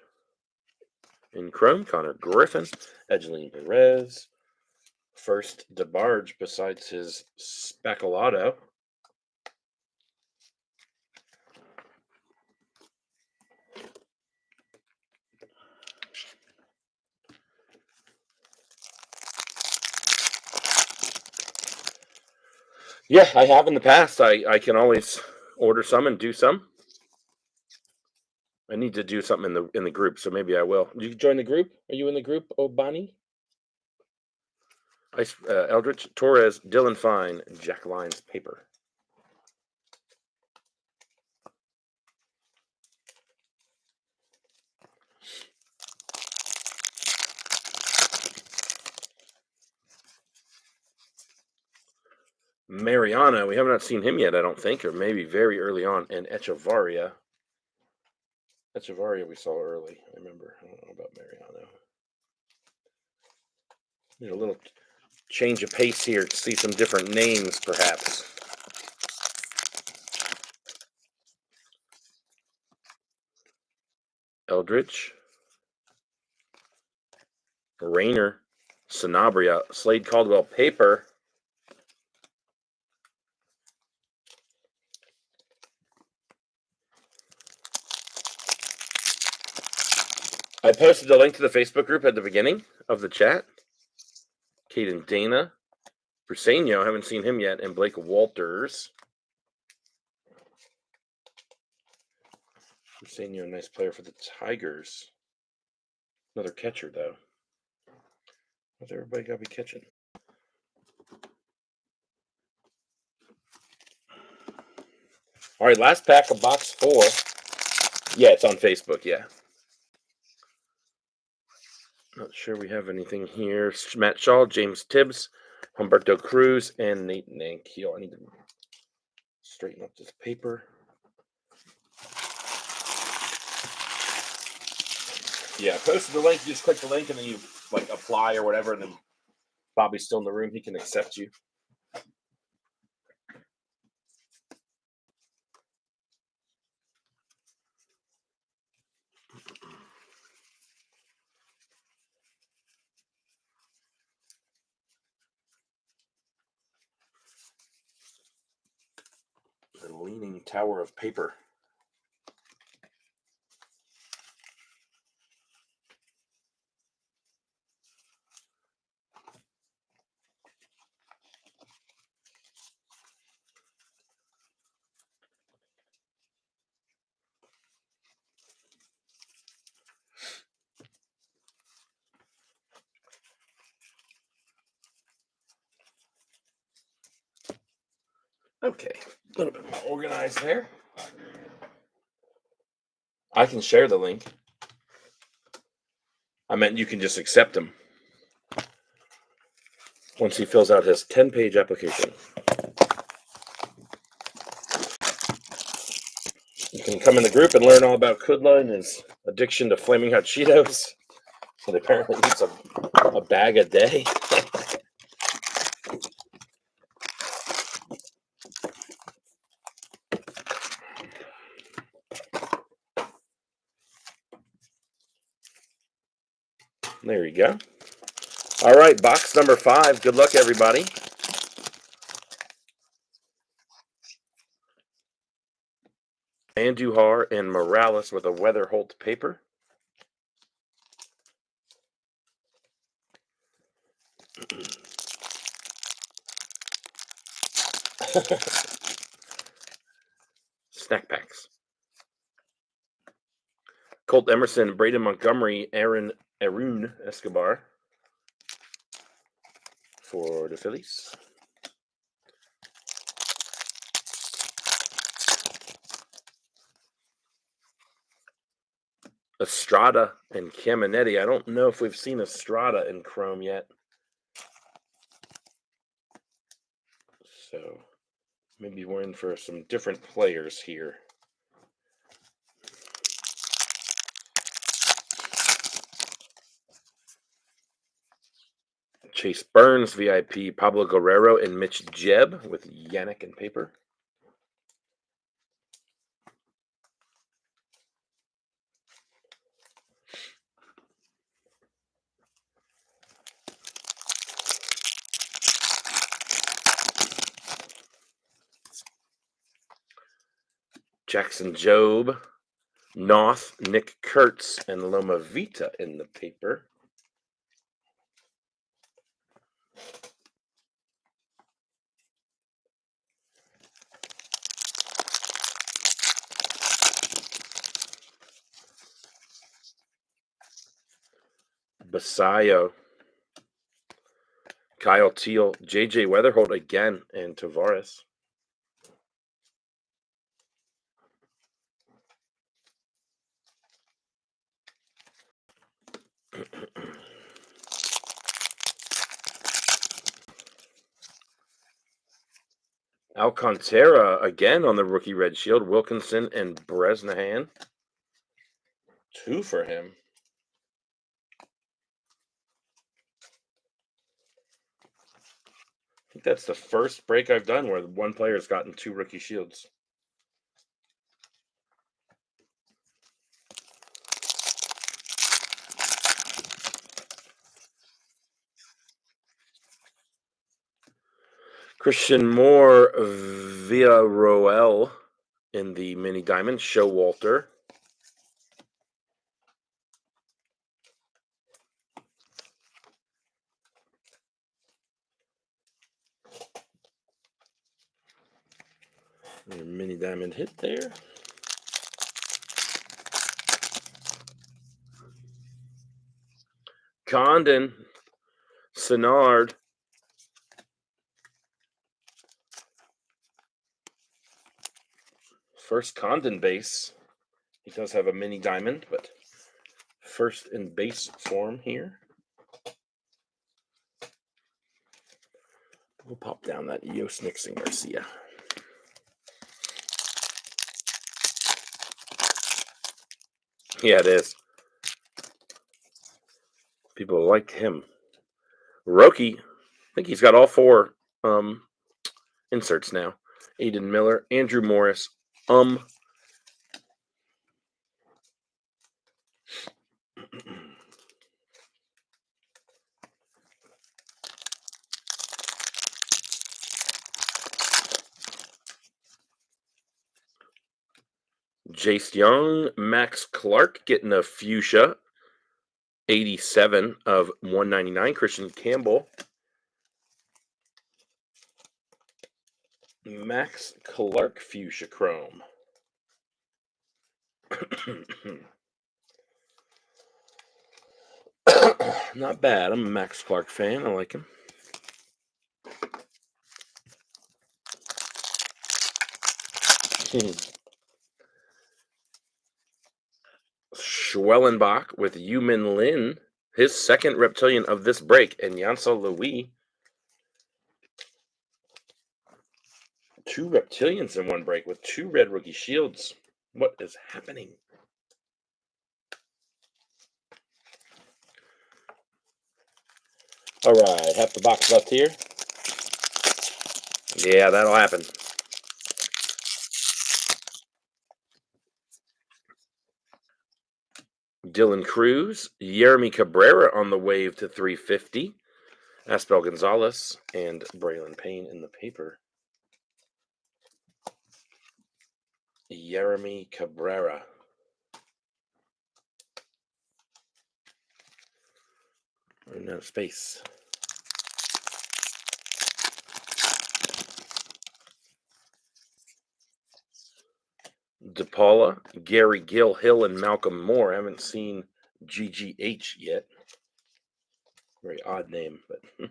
In chrome, Connor Griffin, Edgeline Perez. First DeBarge besides his Speculato. Yeah, I have in the past. I can always order some and do some. I need to do something in the group, so maybe I will. You join the group? Are you in the group, Obani? Eldridge, Torres, Dylan Fine, Jack Lyons paper. Mariano, we have not seen him yet, I don't think, or maybe very early on. And Echevarria. Echevarria we saw early, I remember. I don't know about Mariano. Need a little change of pace here to see some different names, perhaps. Eldridge. Rayner. Sanabria. Slade Caldwell paper. I posted a link to the Facebook group at the beginning of the chat. Caden Dana. Briseño, haven't seen him yet. And Blake Walters. Briseño, a nice player for the Tigers. Another catcher, though. What's everybody got to be catching? All right, last pack of box 4. Yeah, it's on Facebook, yeah. Not sure we have anything here. Matt Shaw, James Tibbs, Humberto Cruz, and Nate Nankiel. I need to straighten up this paper. Yeah, I posted the link. You just click the link and then you like apply or whatever, and then Bobby's still in the room. He can accept you. The Leaning Tower of Paper. Okay, a little bit more organized there. I can share the link. I meant you can just accept him once he fills out his 10-page application. You can come in the group and learn all about Kudla and his addiction to Flaming Hot Cheetos. And apparently eats a bag a day. There you go. All right, box number 5. Good luck, everybody. Andujar and Morales with a Weather Holt paper. Snack packs. Colt Emerson, Braden Montgomery, Arun Escobar for the Phillies. Estrada and Caminetti. I don't know if we've seen Estrada in chrome yet. So maybe we're in for some different players here. Chase Burns, VIP, Pablo Guerrero, and Mitch Jebb with Yannick and paper. Jackson Jobe, Noth, Nick Kurtz, and Loma Vita in the paper. Basayo, Kyle Teal, J.J. Weatherholt again, and Tavares. Alcantara again on the rookie red shield. Wilkinson and Bresnahan. 2 for him. I think that's the first break I've done where one player's gotten 2 rookie shields. Christian Moore, Villarroel in the mini diamond. Showalter. And a mini diamond hit there. Condon, Senard. First Condon base. He does have a mini diamond, but first in base form here. We'll pop down that Yost Nixon Garcia. Yeah, it is. People like him. Roki, I think he's got all 4 inserts now. Aiden Miller, Andrew Morris, Jace Young, Max Clark getting a fuchsia. 87 of 199. Christian Campbell. Max Clark fuchsia chrome. Not bad. I'm a Max Clark fan. I like him. Schwellenbach with Yumin Lin, his second reptilian of this break, and Yancel Louis. 2 reptilians in one break with 2 red rookie shields. What is happening? All right, half the box left here. Yeah, that'll happen. Dylan Cruz, Jeremy Cabrera on the wave to 350. Aspel Gonzalez and Braylon Payne in the paper. Jeremy Cabrera. Running out of space. DePaula, Gary Gill, Hill, and Malcolm Moore. I haven't seen GGH yet. Very odd name, but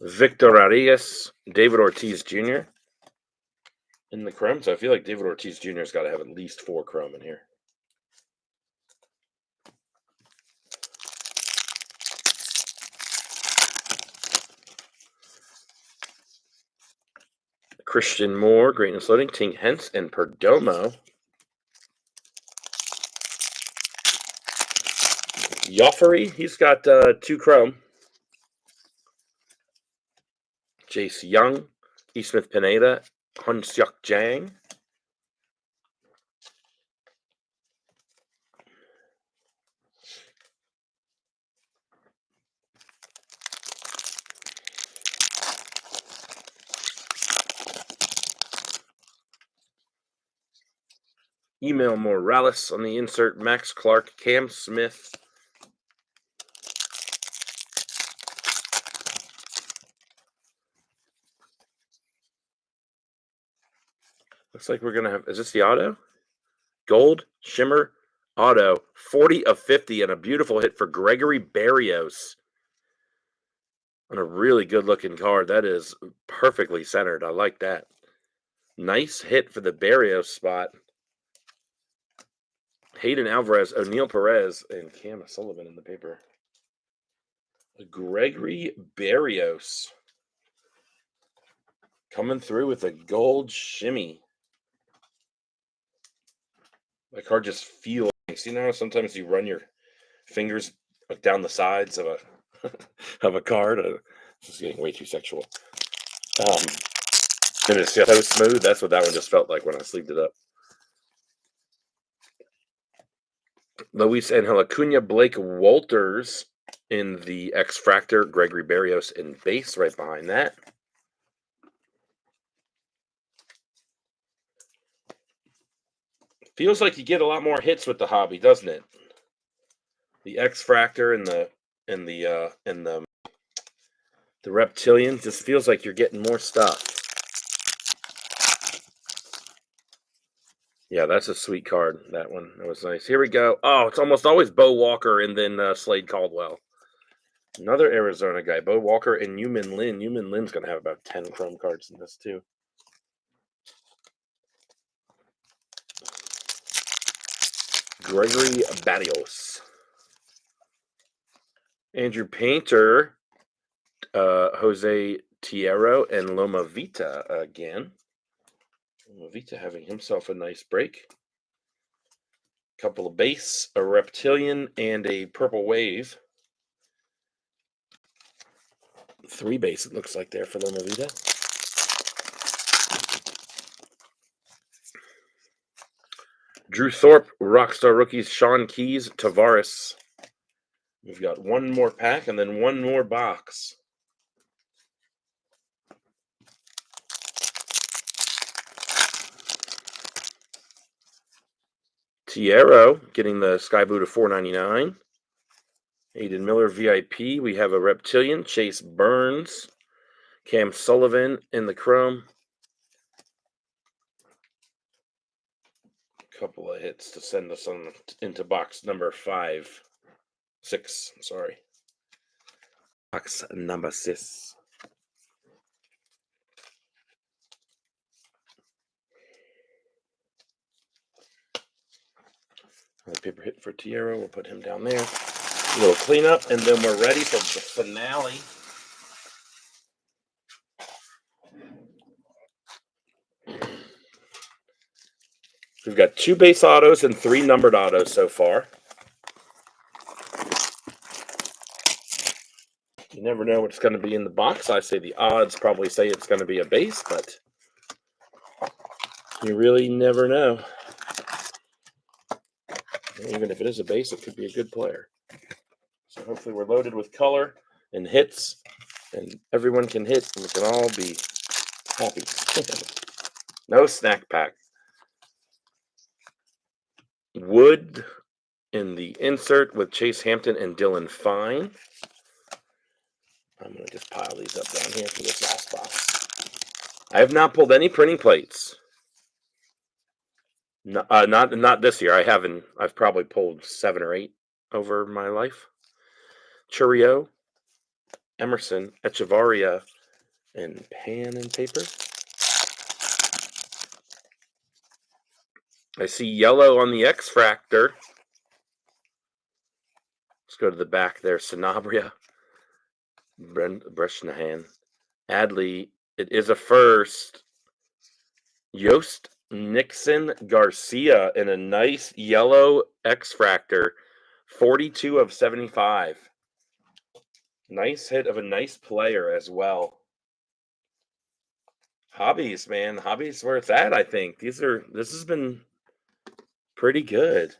Victor Arias, David Ortiz Jr. in the chrome. So I feel like David Ortiz Jr. has got to have at least 4 chrome in here. Christian Moore, Greatness Loading, Tink Hence, and Perdomo. Joffrey, he's got 2 chrome. Jace Young, E. Smith Pineda, Hunsyuk Jang. Email Morales on the insert. Max Clark, Cam Smith. Looks like we're going to have, is this the auto? Gold, Shimmer, Auto, 40 of 50, and a beautiful hit for Gregory Berrios. On a really good looking card. That is perfectly centered. I like that. Nice hit for the Berrios spot. Hayden Alvarez, O'Neill Perez, and Cam Sullivan in the paper. Gregory Berrios coming through with a gold shimmy. My card just feels nice. You know, sometimes you run your fingers down the sides of a of a card. This is getting way too sexual. And it's so smooth. That's what that one just felt like when I sleeved it up. Luis Angel Acuna, Blake Walters in the X-Fractor, Gregory Berrios in base right behind that. Feels like you get a lot more hits with the hobby, doesn't it? The X-Fractor and the Reptilian just feels like you're getting more stuff. Yeah, that's a sweet card. That one, that was nice. Here we go. Oh, it's almost always Bo Walker and then Slade Caldwell. Another Arizona guy, Bo Walker and Yumin Lin. Yumin Lin's going to have about 10 chrome cards in this, too. Gregory Berrios. Andrew Painter, Jose Tierro, and Loma Vita again. Loma Vita having himself a nice break. Couple of base, a Reptilian, and a Purple Wave. 3 base, it looks like there for Loma Vita. Drew Thorpe, Rockstar Rookies, Sean Keys, Tavares. We've got one more pack and then one more box. Tierro getting the Sky Blue to $4.99. Aiden Miller VIP. We have a Reptilian, Chase Burns, Cam Sullivan in the chrome. Couple of hits to send us on into box number 6. Sorry. Box number 6. The paper hit for Tierra. We'll put him down there. A little cleanup, and then we're ready for the finale. We've got 2 base autos and 3 numbered autos so far. You never know what's going to be in the box. I say the odds probably say it's going to be a base, but you really never know. Even if it is a base, it could be a good player. So hopefully we're loaded with color and hits, and everyone can hit, and we can all be happy. No snack pack. Wood in the insert with Chase Hampton and Dylan Fine. I'm going to just pile these up down here for this last box. I have not pulled any printing plates. No, not this year. I haven't. I've probably pulled 7 or 8 over my life. Churio, Emerson, Echevarria, and pen and paper. I see yellow on the X-Fractor. Let's go to the back there. Sanabria, Breshnahan, Adley. It is a first. Yost Nixon Garcia in a nice yellow X-Fractor. 42 of 75. Nice hit of a nice player as well. Hobbies, man. Hobbies where it's at, I think. This has been pretty good.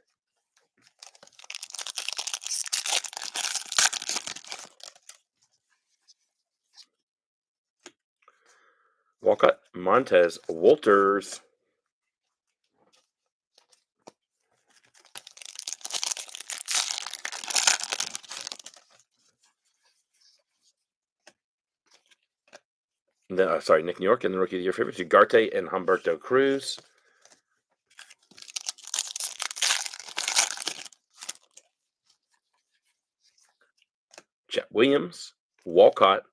Walcott, Montez, Walters. Nick New York, and the Rookie of the Year favorites, Ugarte and Humberto Cruz. Jet Williams, Walcott,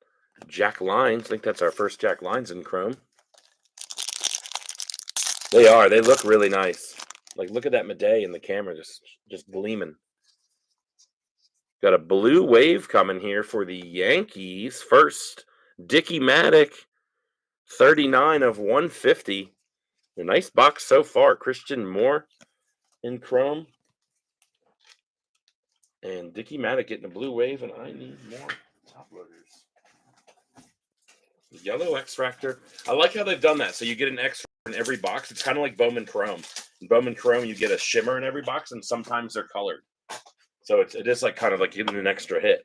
Jack Lyons. I think that's our first Jack Lyons in Chrome. They are. They look really nice. Like, look at that Madej in the camera, just gleaming. Got a blue wave coming here for the Yankees. First, Dickie Maddock, 39 of 150. A nice box so far. Christian Moore in Chrome. And Dickie Maddock getting a blue wave, and I need more top loaders. Yellow X-Fractor. I like how they've done that. So you get an X in every box. It's kind of like Bowman Chrome. In Bowman Chrome, you get a shimmer in every box, and sometimes they're colored. So it is like kind of like getting an extra hit.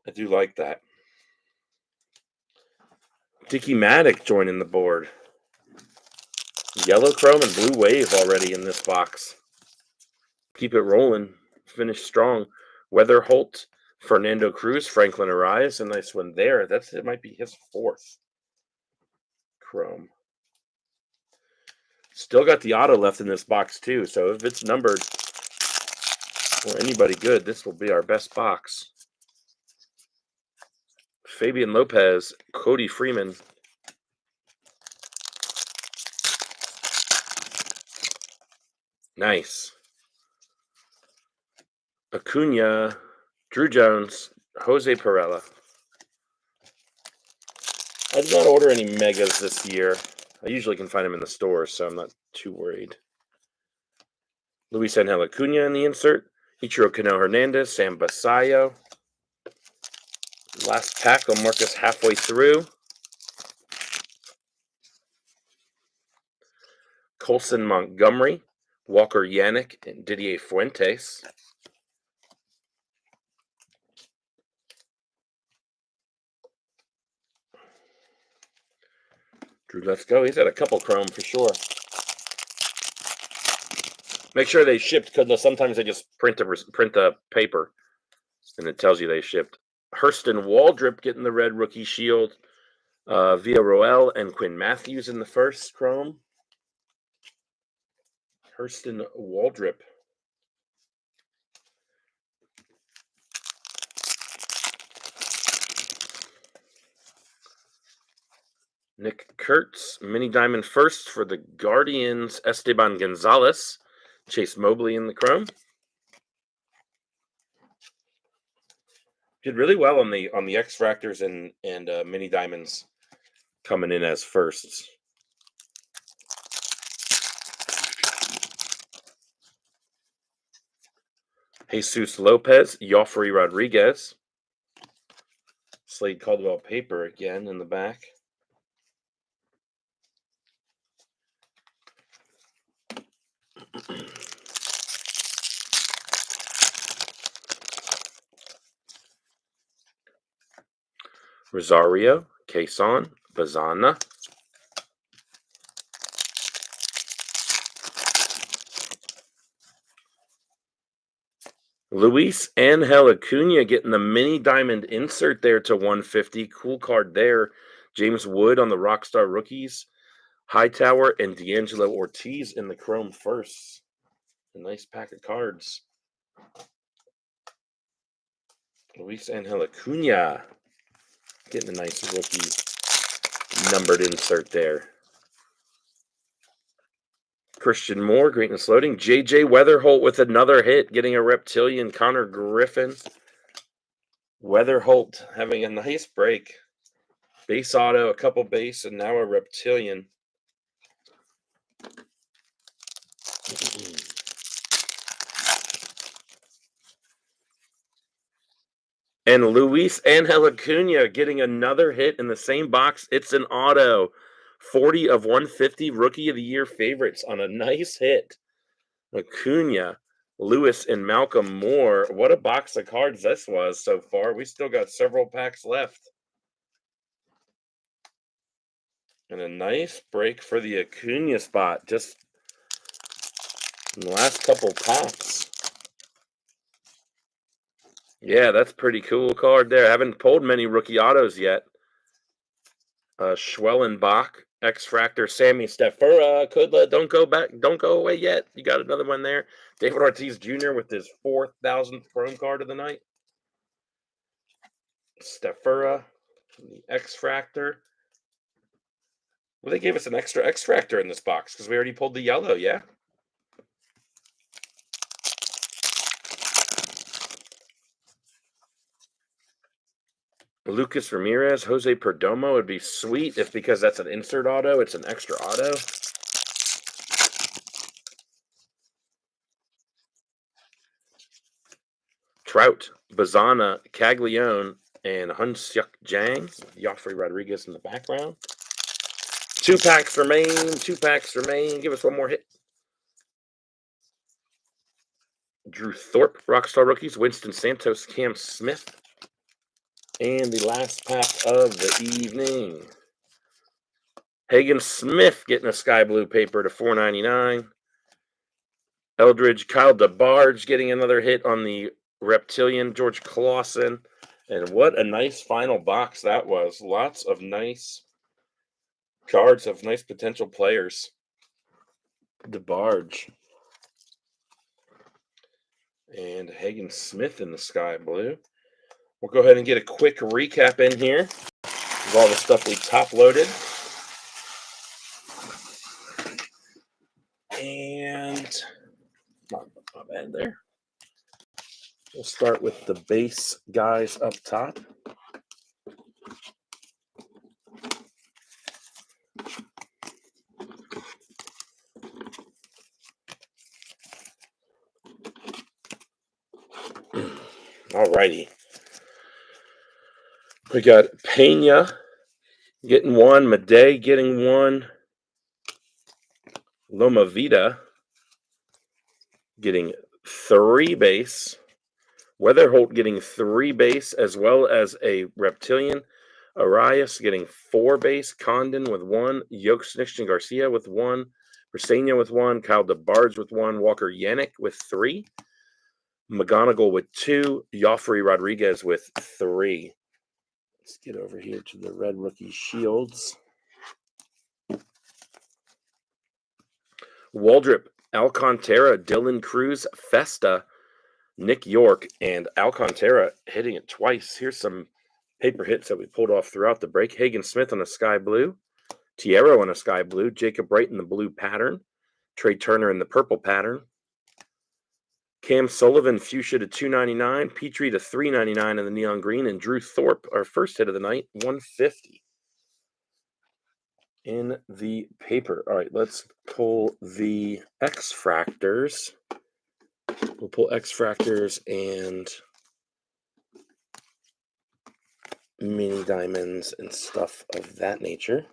I do like that. Dickie Maddock joining the board. Yellow Chrome and blue wave already in this box. Keep it rolling. Finish strong. Weather Holt, Fernando Cruz, Franklin Arias. A nice one there. It might be his fourth Chrome. Still got the auto left in this box too. So if it's numbered or anybody good, this will be our best box. Fabian Lopez, Cody Freeman. Nice. Acuna, Drew Jones, Jose Perella. I did not order any megas this year. I usually can find them in the stores, so I'm not too worried. Luis Angel Acuna in the insert. Ichiro Cano Hernandez, Sam Basayo. Last pack, I'll mark us halfway through. Colson Montgomery, Walker Yannick, and Didier Fuentes. Drew, let's go. He's had a couple Chrome for sure. Make sure they shipped, because sometimes they just print the paper, and it tells you they shipped. Hurston Waldrip getting the red rookie shield. Villarroel and Quinn Matthews in the first Chrome. Hurston Waldrip. Nick Kurtz, mini diamond first for the Guardians, Esteban Gonzalez. Chase Mobley in the Chrome. Did really well on the X-Fractors and mini diamonds coming in as firsts. Jesus Lopez, Joffrey Rodriguez. Slade Caldwell paper again in the back. Rosario, Quezon, Bazana. Luis Angel Acuna getting the mini diamond insert there to 150. Cool card there. James Wood on the Rockstar rookies. Hightower and D'Angelo Ortiz in the Chrome first. A nice pack of cards. Luis Angel Acuna getting a nice rookie numbered insert there. Christian Moore, Greatness Loading. JJ Weatherholt with another hit, getting a Reptilian. Connor Griffin. Weatherholt having a nice break. Base auto, a couple base, and now a Reptilian. And Luis Angel Acuna getting another hit in the same box. It's an auto. 40 of 150 Rookie of the Year favorites on a nice hit. Acuna, Lewis, and Malcolm Moore. What a box of cards this was so far. We still got several packs left. And a nice break for the Acuna spot just in the last couple packs. Yeah, that's pretty cool card there. I haven't pulled many rookie autos yet. Schwellenbach, X-Fractor, Sammy Stefura, Kudla, don't go back, don't go away yet. You got another one there. David Ortiz Jr. with his 4,000th Chrome card of the night. Stefura, the X-Fractor. Well, they gave us an extra X-Fractor in this box because we already pulled the yellow, yeah? Lucas Ramirez, Jose Perdomo would be sweet if, because that's an insert auto, it's an extra auto. Trout, Bazana, Caglione, and Hunsyuk Jang. Joffrey Rodriguez in the background. 2 packs remain. 2 packs remain. Give us one more hit. Drew Thorpe, Rockstar Rookies. Winston Santos, Cam Smith. And the last pack of the evening. Hagen Smith getting a sky blue paper to $4.99. Eldridge, Kyle DeBarge getting another hit on the Reptilian. George Clausen. And what a nice final box that was. Lots of nice cards of nice potential players. DeBarge. And Hagen Smith in the sky blue. We'll go ahead and get a quick recap in here of all the stuff we top loaded. And not bad there. We'll start with the base guys up top. Alrighty. We got Pena getting one, Madej getting one, Loma Vida getting 3 base, Weatherholt getting 3 base, as well as a Reptilian, Arias getting 4 base, Condon with 1, Yoke Snitchton Garcia with 1, Briseño with 1, Kyle DeBarge with 1, Walker Yannick with 3, McGonigal with 2, Joffrey Rodriguez with 3. Let's get over here to the Red Rookie Shields. Waldrop, Alcantara, Dylan Cruz, Festa, Nick York, and Alcantara hitting it twice. Here's some paper hits that we pulled off throughout the break. Hagen Smith on a sky blue, Tierra on a sky blue, Jacob Wright in the blue pattern, Trey Turner in the purple pattern, Cam Sullivan fuchsia to $2.99, Petrie to $3.99 in the neon green, and Drew Thorpe, our first hit of the night, $1.50 in the paper. All right, let's pull the X-Fractors. We'll pull X-Fractors and mini diamonds and stuff of that nature.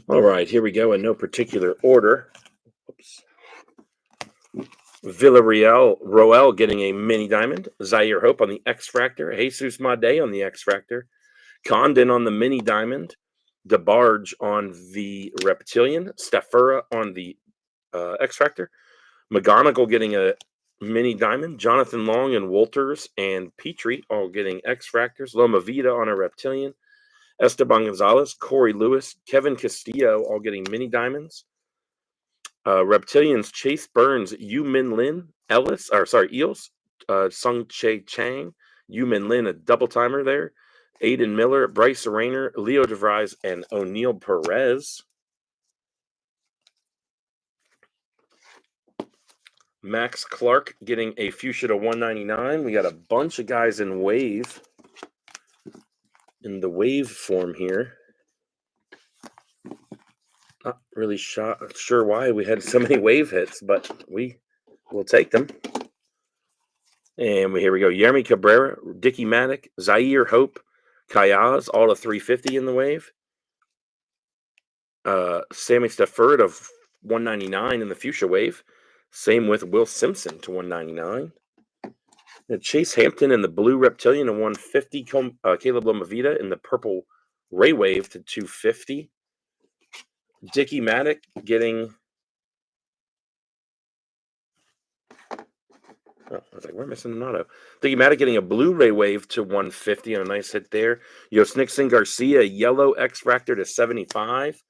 All right, here we go in no particular order. Oops. Villarreal, Roel getting a mini diamond. Zaire Hope on the X-Fractor. Jesus Made on the X-Fractor. Condon on the mini diamond. DeBarge on the Reptilian. Stefura on the X-Fractor. McGonigal getting a mini diamond. Jonathan Long and Walters and Petrie all getting X-Fractors. Loma Vida on a Reptilian. Esteban Gonzalez, Corey Lewis, Kevin Castillo all getting mini diamonds. Reptilians, Chase Burns, Yu Min Lin, Eels, Sung Che Chang, Yu Min Lin, a double timer there. Aiden Miller, Bryce Rayner, Leo DeVries, and O'Neill Perez. Max Clark getting a fuchsia to $1.99. We got a bunch of guys in the wave form here. Not really sure why we had so many wave hits, but we will take them. And here we go. Yermi Cabrera, Dickie Maddock, Zaire Hope, Kayaz, all to 350 in the wave. Sammy Stafford of $1.99 in the fuchsia wave. Same with Will Simpson to $1.99. Chase Hampton in the blue Reptilian to 150. Caleb Lomavita in the purple Ray Wave to 250. Dickie Maddock getting. Oh, I was like, we're missing an auto. Dickie Maddock getting a blue Ray Wave to 150 on a nice hit there. Yost Nixon Garcia, yellow X-Fractor to 75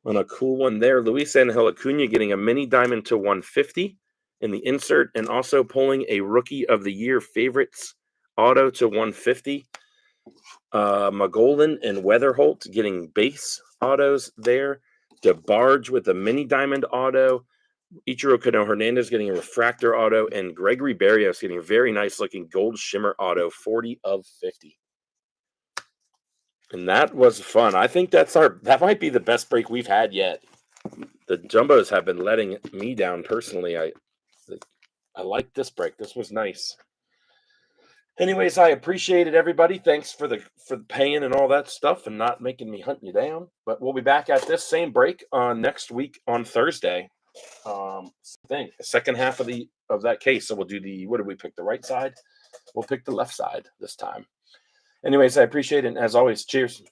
on a cool one there. Luis Angel Acuna getting a mini diamond to 150 in the insert, and also pulling a Rookie of the Year favorites auto to 150. Magolin and Weatherholt getting base autos there. DeBarge with a mini diamond auto. Ichiro Cano Hernandez getting a refractor auto, and Gregory Barrios getting a very nice looking gold shimmer auto, 40 of 50. And that was fun. I think that might be the best break we've had yet. The jumbos have been letting me down personally. I like this break. This was nice. Anyways, I appreciate it, everybody. Thanks for the paying and all that stuff and not making me hunt you down. But we'll be back at this same break next week on Thursday. The second half of that case. So we'll do what did we pick? The right side? We'll pick the left side this time. Anyways, I appreciate it. And as always, cheers.